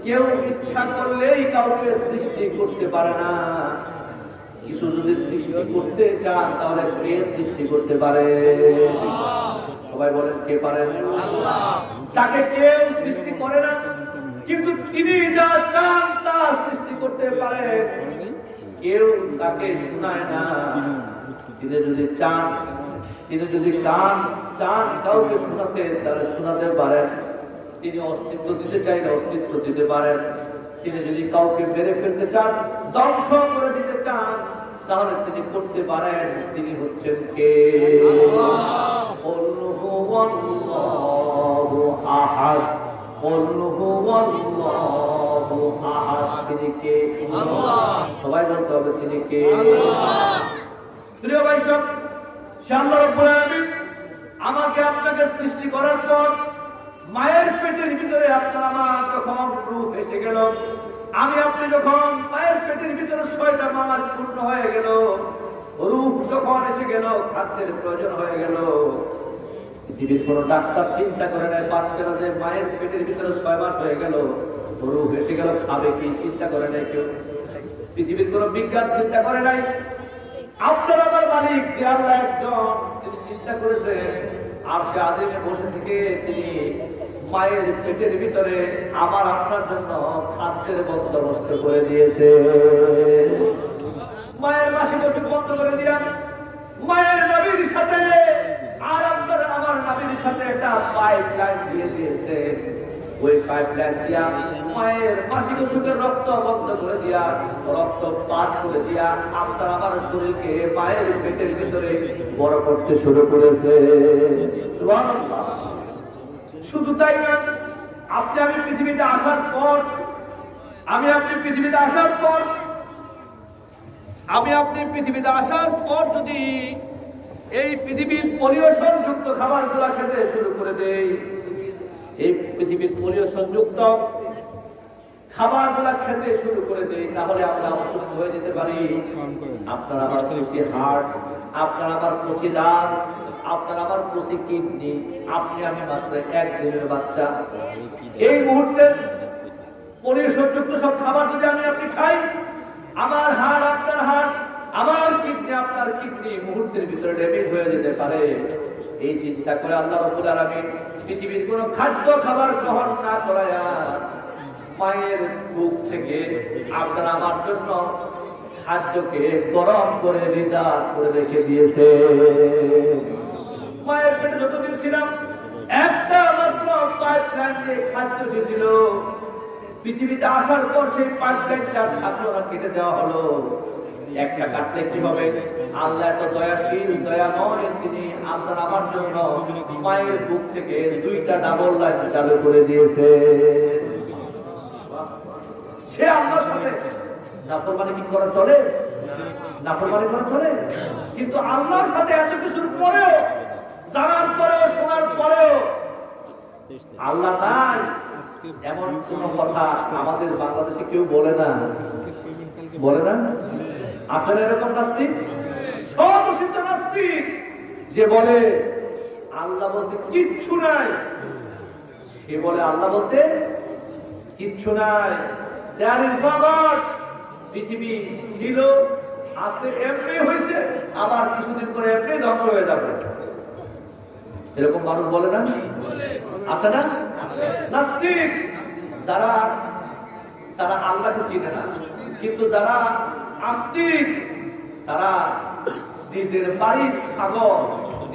A: কেউ ইচ্ছা করলেই কাউকে সৃষ্টি করতে পারে না। কিছু যদি সৃষ্টি করতে চান তাহলে কে সৃষ্টি করতে পারে? সবাই বলেন, কে পারেন?
B: আল্লাহ।
A: তাকে কেউ সৃষ্টি করে না, কিন্তু তিনি যা চান তা সৃষ্টি করতে পারে। কেউ তাকে শোনায় না। তিনি যদি চান, তিনি যদি চান কাউকে শোনাতে, তাহলে শোনাতে পারেন। তিনি অস্তিত্ব দিতে চাইলে অস্তিত্ব দিতে পারেন। তিনি যদি কাউকে মেরে ফেলতে চান, ধ্বংস করে দিতে চান, তাহলে তিনি করতে পারেন। তিনি হচ্ছেন কে? কুল হুয়াল্লাহু আহাদ, কুল হুয়াল্লাহু আহাদ। তিনি কে?
B: আল্লাহ।
A: সবাই বলতে হবে, তিনি কে?
B: আল্লাহ।
A: প্রিয় ভাই সব, আল্লাহ রাব্বুল আলামিন আমাকে আপনাকে সৃষ্টি করার পর মায়ের পেটের ভিতরে আপনার আমার যখন রূহ এসে গেল, আমি আপনি যখন মায়ের পেটের ভিতরে 6টা মাস পূর্ণ হয়ে গেল, রূহ যখন এসে গেল, খাদ্যের প্রয়োজন হয়ে গেল, পৃথিবীর কোনো ডাক্তার চিন্তা করে নাই বাচ্চারা যে মায়ের পেটের ভিতরে 6 মাস হয়ে গেল, রূহ এসে গেল, খাবে কি? চিন্তা করে নাই কেউ। পৃথিবীর কোনো বিজ্ঞান চিন্তা করে নাই। আপনার আমার মালিক যে আল্লাহ একজন, তিনি চিন্তা করেছেন আরশে আজিমে বসে থেকে তিনি মায়ের পেটের ভিতরে আমার আপনার জন্য খাদ্যের বন্দোবস্ত করে দিয়েছে। মায়ের মাসিক ওষুধ বন্ধ করে দিয়া মায়ের নবীর সাথে আর আপনার আমার নবীর সাথে একটা পাইপ লাইন দিয়ে দিয়েছে। ওই পাইপ লাইন দিয়া মায়ের মাসিক ওষুধের রক্ত বন্ধ করে দিয়া রক্ত পাস করে দিয়া আপনার আমার শরীরকে মায়ের পেটের ভিতরে বড় করতে শুরু করেছে। সুবহানাল্লাহ। শুধু তাই না, আপনি আমি পৃথিবীতে আসার পর আমি আপনি পৃথিবীতে আসার পর যদি এই পৃথিবীর পরিবেশন যুক্ত খাবারগুলো খেতে শুরু করে দেই, এই পৃথিবীর পরিবেশন যুক্ত খাবারগুলো খেতে শুরু করে দেই, তাহলে আমরা অসুস্থ হয়ে যেতে পারি। আপনার আবার কচি হার্ট, আপনার আবার কচি লাংস, আপনার আবার কচি কিডনি, আপনি আমি মাত্র একদিনের বাচ্চা। এই মুহূর্তে পরিবেশনযুক্ত সব খাবার যদি আমি আপনি খাই, আমার হাড় আপনার হাড়, আমার কিডনি আপনার কিডনি মুহূর্তের ভিতরে ড্যামেজ হয়ে যেতে পারে। এই চিন্তা করে আল্লাহ রাব্বুল আলামিন পৃথিবীর কোন খাদ্য খাবার গ্রহণ না করায়া মায়ের বুক থেকে আপনার আমার জন্য খাদ্যকে গরম করে রিজার্ভ করে রেখে দিয়েছে। মায়ের পেটে যতদিন ছিলাম একটা মাত্র পাইপ লাইন দিয়ে খাদ্য ছিল। পৃথিবীতে আসার পর সেই পাইপ লাইনটা ঠাকুরা কেটে দেওয়া হলো। একটা কাটলে কি হবে? আল্লাহ এত দয়াশীল, দয়াময়, তিনি আপনার আমার জন্য মায়ের বুক থেকে দুইটা ডাবল লাইন চালু করে দিয়েছে। সে আল্লাহর সাথে নাফরমানি কি করা চলে? নাফরমানি করা চলে? কিন্তু আল্লাহর সাথে এত কিছুর পরেও, জানার পরেও, শোনার পরেও আল্লাহ নাই এমন কোন কথা আমাদের বাংলাদেশে কেউ বলে না। বলে না? আসলে এরকম নাস্তিক, সর্বসিদ্ধ নাস্তিক, যে বলে আল্লাহ বলতে কিচ্ছু নাই, সে বলে আল্লাহ বলতে কিচ্ছু নাই। There is no God. পৃথিবী ছিল, আছে, এমনি হয়েছে, আবার কিছুদিন পরে এমনি ধ্বংস হয়ে যাবে। এরকম মানুষ বলে না? আছে না? নাস্তিক যারা, তারা আল্লাহকে চিনে না, কিন্তু যারা আস্তিক তারা নিজের বাড়ির ছাগল,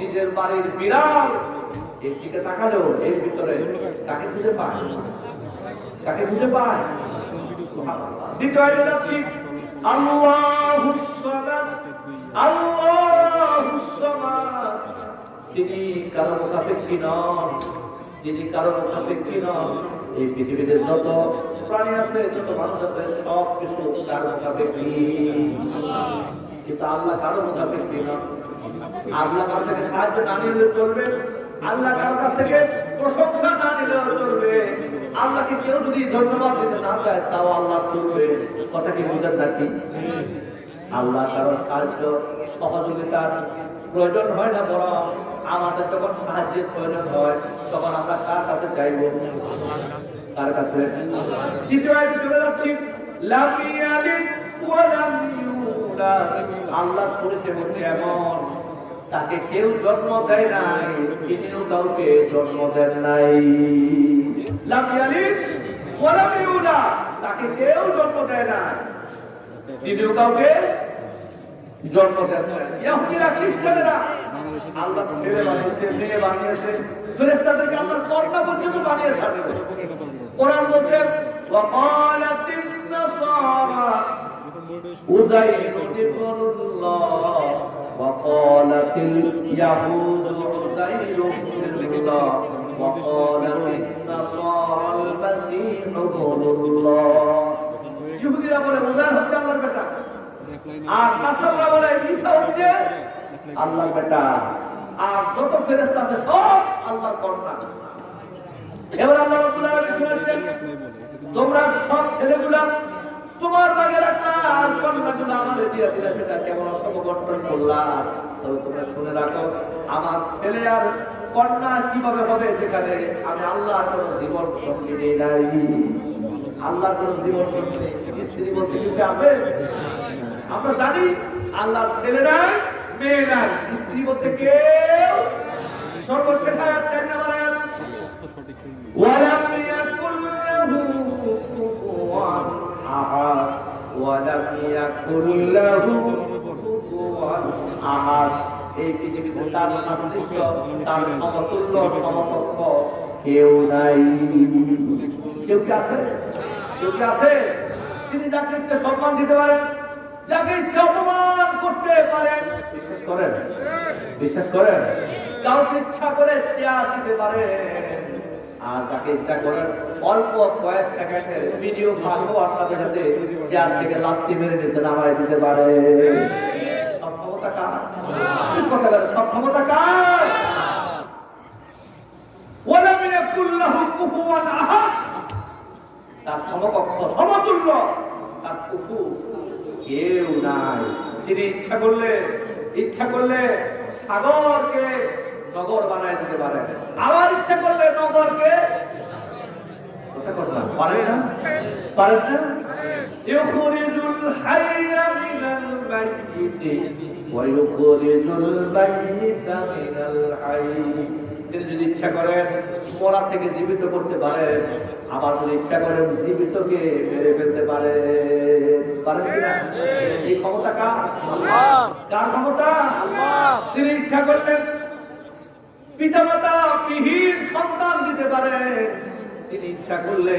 A: নিজের বাড়ির বিড়াল এর দিকে তাকালেও এর ভিতরে কাকে খুঁজে পায়? কাকে খুঁজে পায়? দ্বিতীয় আয়াতে যাচ্ছি, আল্লাহুস সামাদ, আল্লাহুস সামাদ, তিনি কারো মুখাপেক্ষী নন, যিনি কারো মুখাপেক্ষী নন। এই পৃথিবীতে যত প্রাণী আছে, যত মানুষ আছে, সব কিছু কারো মুখাপেক্ষী, কিন্তু আল্লাহ কারো মুখাপেক্ষী নন। আল্লাহ কারো থেকে সাহায্য না নিলে চলবে, আল্লাহ কারো কাছ থেকে প্রশংসা না নিলেও চলবে, আল্লাহকে কেউ যদি ধন্যবাদ দিতে না চায় তাও আল্লাহ চলবে। কথা কি বুঝেন নাকি? আল্লাহ কারো সাহায্য সহযোগিতার প্রয়োজন হয় না, বরং আমাদের যখন সাহায্যের প্রয়োজন হয় তখন আমরা কার কাছে চাইব? কার কাছে? তৃতীয় আয়াতে চলে যাচ্ছি, লাম ইয়ালিদ ওয়া লাম ইউলাদ, আল্লাহর পরিচয় হচ্ছে এমন, তাকে কেউ জন্ম দেয় নাই, তিনিও কাউকে জন্ম দেন নাই। লাম ইয়ালিদ ওয়া লাম ইউলাদ, তাকে কেউ জন্ম দেয় না, তিনিও কাউকে জন্ম দেন নাই। ইহুদিরা, খ্রিস্টানেরা আল্লাহ ছেলে বানিয়েছে, মেয়ে বানিয়েছে, ফেরেশতাদেরকে আল্লাহর কর্তা পর্যন্ত বানিয়ে ছাড়ছে। কোরআন বলছে, ওয়া ক্বালাতিন নাসারা উযাইরুন ইবনুল্লাহ ওয়া ক্বালাতিল ইয়াহুদু উযাইরুন ইবনুল্লাহ ওয়া ক্বালাতিন নাসারাল মাসীহু ইবনুল্লাহ। ইহুদিরা বলে উযাইর হচ্ছে আল্লাহর বেটা, আর নাসারা বলে ঈসা হচ্ছে আল্লাহর বেটা, আর যত ফেরেশতা আছে সব আল্লাহর কর্তা। এবার আল্লাহ রাব্বুল আলামিন শুনাচ্ছেন, তোমরা সব ছেলেগুলা তোমার ভাগে রাখলা, আর কন্যাগুলো আমাদের দিয়ে দিলা, সেটা কেমন অসমবন্টন করলা। তবে তোমরা শুনে রাখো, আমার ছেলে আর কন্যা কিভাবে হবে যেখানে আমি আল্লাহর কোন জীবন সঙ্গী নেই নাই। আল্লাহর কোন জীবন সঙ্গী নেই, স্ত্রী বলতে কিছু আছে? আমরা জানি আল্লাহর ছেলে নাই, মেয়ে নাই, স্ত্রী বলতে কেউ। সর্বশেষ আয়াত 4 নম্বর আয়াত, ولم يكن له كفوا أحد ولم يكن له كفوا أحد এই পৃথিবীতে তার সাদৃশ্য তার সমতুল্য সমকক্ষ কেউ নাই। কেউ কি আছে? কেউ কি আছে? তিনি যাকে ইচ্ছা সম্মান দিতে পারেন, যাকে ইচ্ছা অপমান করতে পারেন। বিশ্বাস করেন? বিশ্বাস করেন? কাউকে ইচ্ছা করে চেয়ার দিতে পারেন, আর যাকে ইচ্ছা করেন অল্প কয়েক সেকেন্ডের ভিডিও ফাঁস হওয়ার সাথে সাথে চেয়ার থেকে লাথি মেরে নিচে নামায় দিতে পারে। সব ক্ষমতা কার? কথা বলে, সব ক্ষমতা কার? ওয়ালাম ইয়াকুল লাহু কুফুয়ান আহাদ, তার সমকক্ষ সমতুল্য তার কুফু কেউ নাই। তিনি ইচ্ছা করলে সাগরকে নগর বানায় দিতে পারেন, আবার ইচ্ছা করলে নগরকে কথা কথা পারেন না, পারেন না। ইউখরিজুল হাইয়া মিনাল মাইয়িতি ওয়া ইউখরিজুল মাইয়িতা মিনাল হাইয়্যি। তিনি যদি ইচ্ছা করেন মরা থেকে জীবিত করতে পারেন, আবার যদি ইচ্ছা করেন জীবিতকে মেরে ফেলতে পারেন। পারেন কিনা? এই ক্ষমতা কার?
B: আল্লাহ।
A: কার ক্ষমতা?
B: আল্লাহ।
A: তিনি ইচ্ছা করলেন পিতামাতা বিহীন সন্তান দিতে পারেন, তিনি ইচ্ছা করলে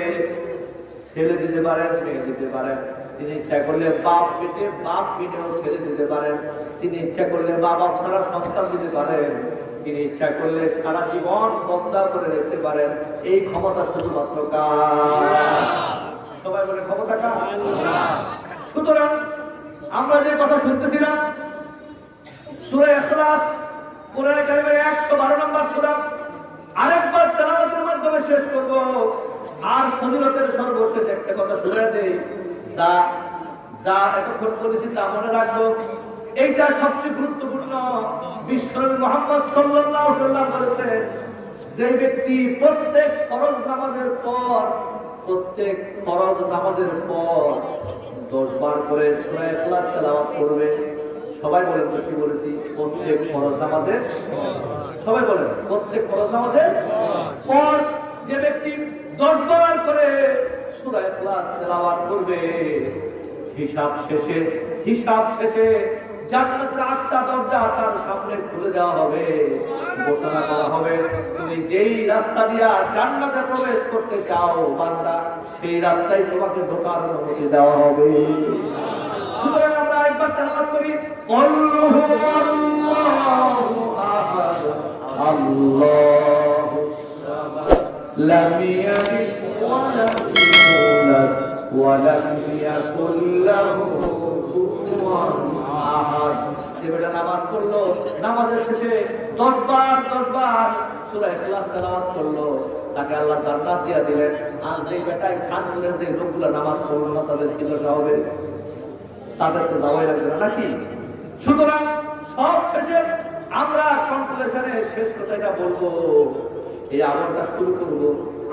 A: ছেলে দিতে পারেন, মেয়ে দিতে পারেন। তিনি ইচ্ছা করলে বাপ পেটেও ছেলে দিতে পারেন। তিনি ইচ্ছা করলে বাবা ছাড়া সন্তান দিতে পারেন। তিনি ইচ্ছা করলে সারা জীবন বন্ধা করে রাখতে পারেন। এই ক্ষমতা শুধুমাত্র কার? সবাই বলে ক্ষমতা কার? সুতরাং আমরা যে কথা শুনতেছিলাম সূরা ইখলাস কোরআনে কারিমের 112 নম্বর সূরা, আরেকবার তেলাওয়াতের মাধ্যমে শেষ করব। আর ফজিলতের সর্বশেষ একটা কথা শুনে দেই, যা এতক্ষণ বলেছি তা মনে রাখবো। এইটা সবচেয়ে গুরুত্বপূর্ণ। বিশ্বনবী মুহাম্মদ সাল্লাল্লাহু আলাইহি ওয়াসাল্লাম বলেছেন, যে ব্যক্তি প্রত্যেক ফরজ নামাজের পর 10 বার করে সূরা ইখলাস তেলাওয়াত করবে। সবাই বলেন তো কি বলেছি? প্রত্যেক ফরজ নামাজের, সবাই বলেন প্রত্যেক ফরজ নামাজের পর যে ব্যক্তি 10 বার করে সূরা ইখলাস তেলাওয়াত করবে, হিসাব শেষে জান্নাতের 8টা দরজা তার সামনে খুলে দেওয়া হবে। ঘোষণা করা হবে, তুমি যেই রাস্তা দিয়ে জান্নাতে প্রবেশ করতে চাও বান্দা, সেই রাস্তায় তোমাকে ঢোকার অনুমতি দেওয়া হবে। সুতরাং আমরা একবার তেলাওয়াত করি, আল্লাহু আল্লাহু আহাদ আল্লাহুস সামাদ লাম ইয়ালিদ ওয়া লাম ইউলাদ ওয়া লাম ইয়াকুল লাহু কুফুয়ান আহাদ। যে বেটা নামাজ পড়লো, নামাজের শেষে 10 বার সূরা ইখলাস তেলাওয়াত করলো, তাকে আল্লাহ জান্নাত দিয়ে দিলেন। আর যে বেটায় খানপুরের যে লোকগুলো নামাজ পড়লো না, তাদের কি দশা হবে? তাদের তো যাওয়াই লাগবে না নাকি? সুতরাং সব শেষে আমরা কনক্লুশনে শেষ কথাটা বলবো, এই আমলটা শুরু করবো।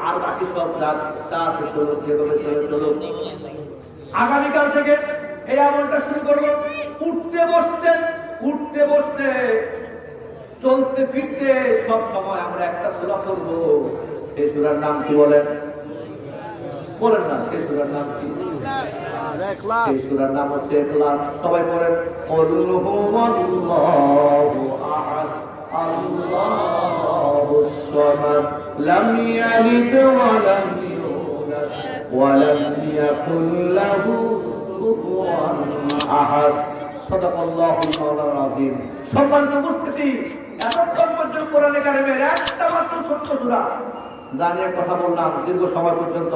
A: আর বাকি সব যা আছে চলো, যেভাবে চলো। আগামীকাল থেকে এই আমলটা শুরু করবো। উঠতে বসতে চলতে ফিরতে সব সময় আমরা একটা সূরা পড়বো। সেই সূরার নাম কি বলেন? বলেন না, সেই সূরার নাম কি?
B: ইখলাস।
A: সেই সূরার নাম হচ্ছে ইখলাস। সবাই পড়েন, কুল হুয়াল্লাহু আহাদ আল্লাহুস সামাদ লাম ইয়ালিদ ওয়া লাম ইউলাদ ওয়া লাম ইয়াকুল লাহু কুফুয়ান আহাদ। সাদাকাল্লাহুল মাওলানা আযীম। সম্মানিত উপস্থিতি, এতক্ষণ পর্যন্ত কোরআনে কারিমের একটা মাত্র ছোট্ট সূরা জানিয়ে কথা বললাম দীর্ঘ সময় পর্যন্ত।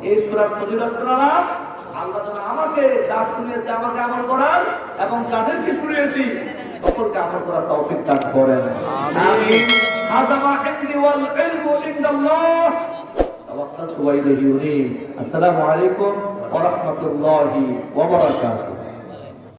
A: এই সূরার ফজিলত শোনালাম। আল্লাহ যেন আমাকে যা শুনিয়েছে আমাকে আমল করার, এবং যাদেরকে শুনিয়েছি সকলকে আমল করার তৌফিক দান করেন। আমিন। হাযা মা ইনদি ওয়াল ইলমু ইনদাল্লাহ তাওয়াক্কালতু ওয়া ইলাইহি উনীব। আসসালামু আলাইকুম ওয়া রাহমাতুল্লাহি ওয়া বারাকাতুহু।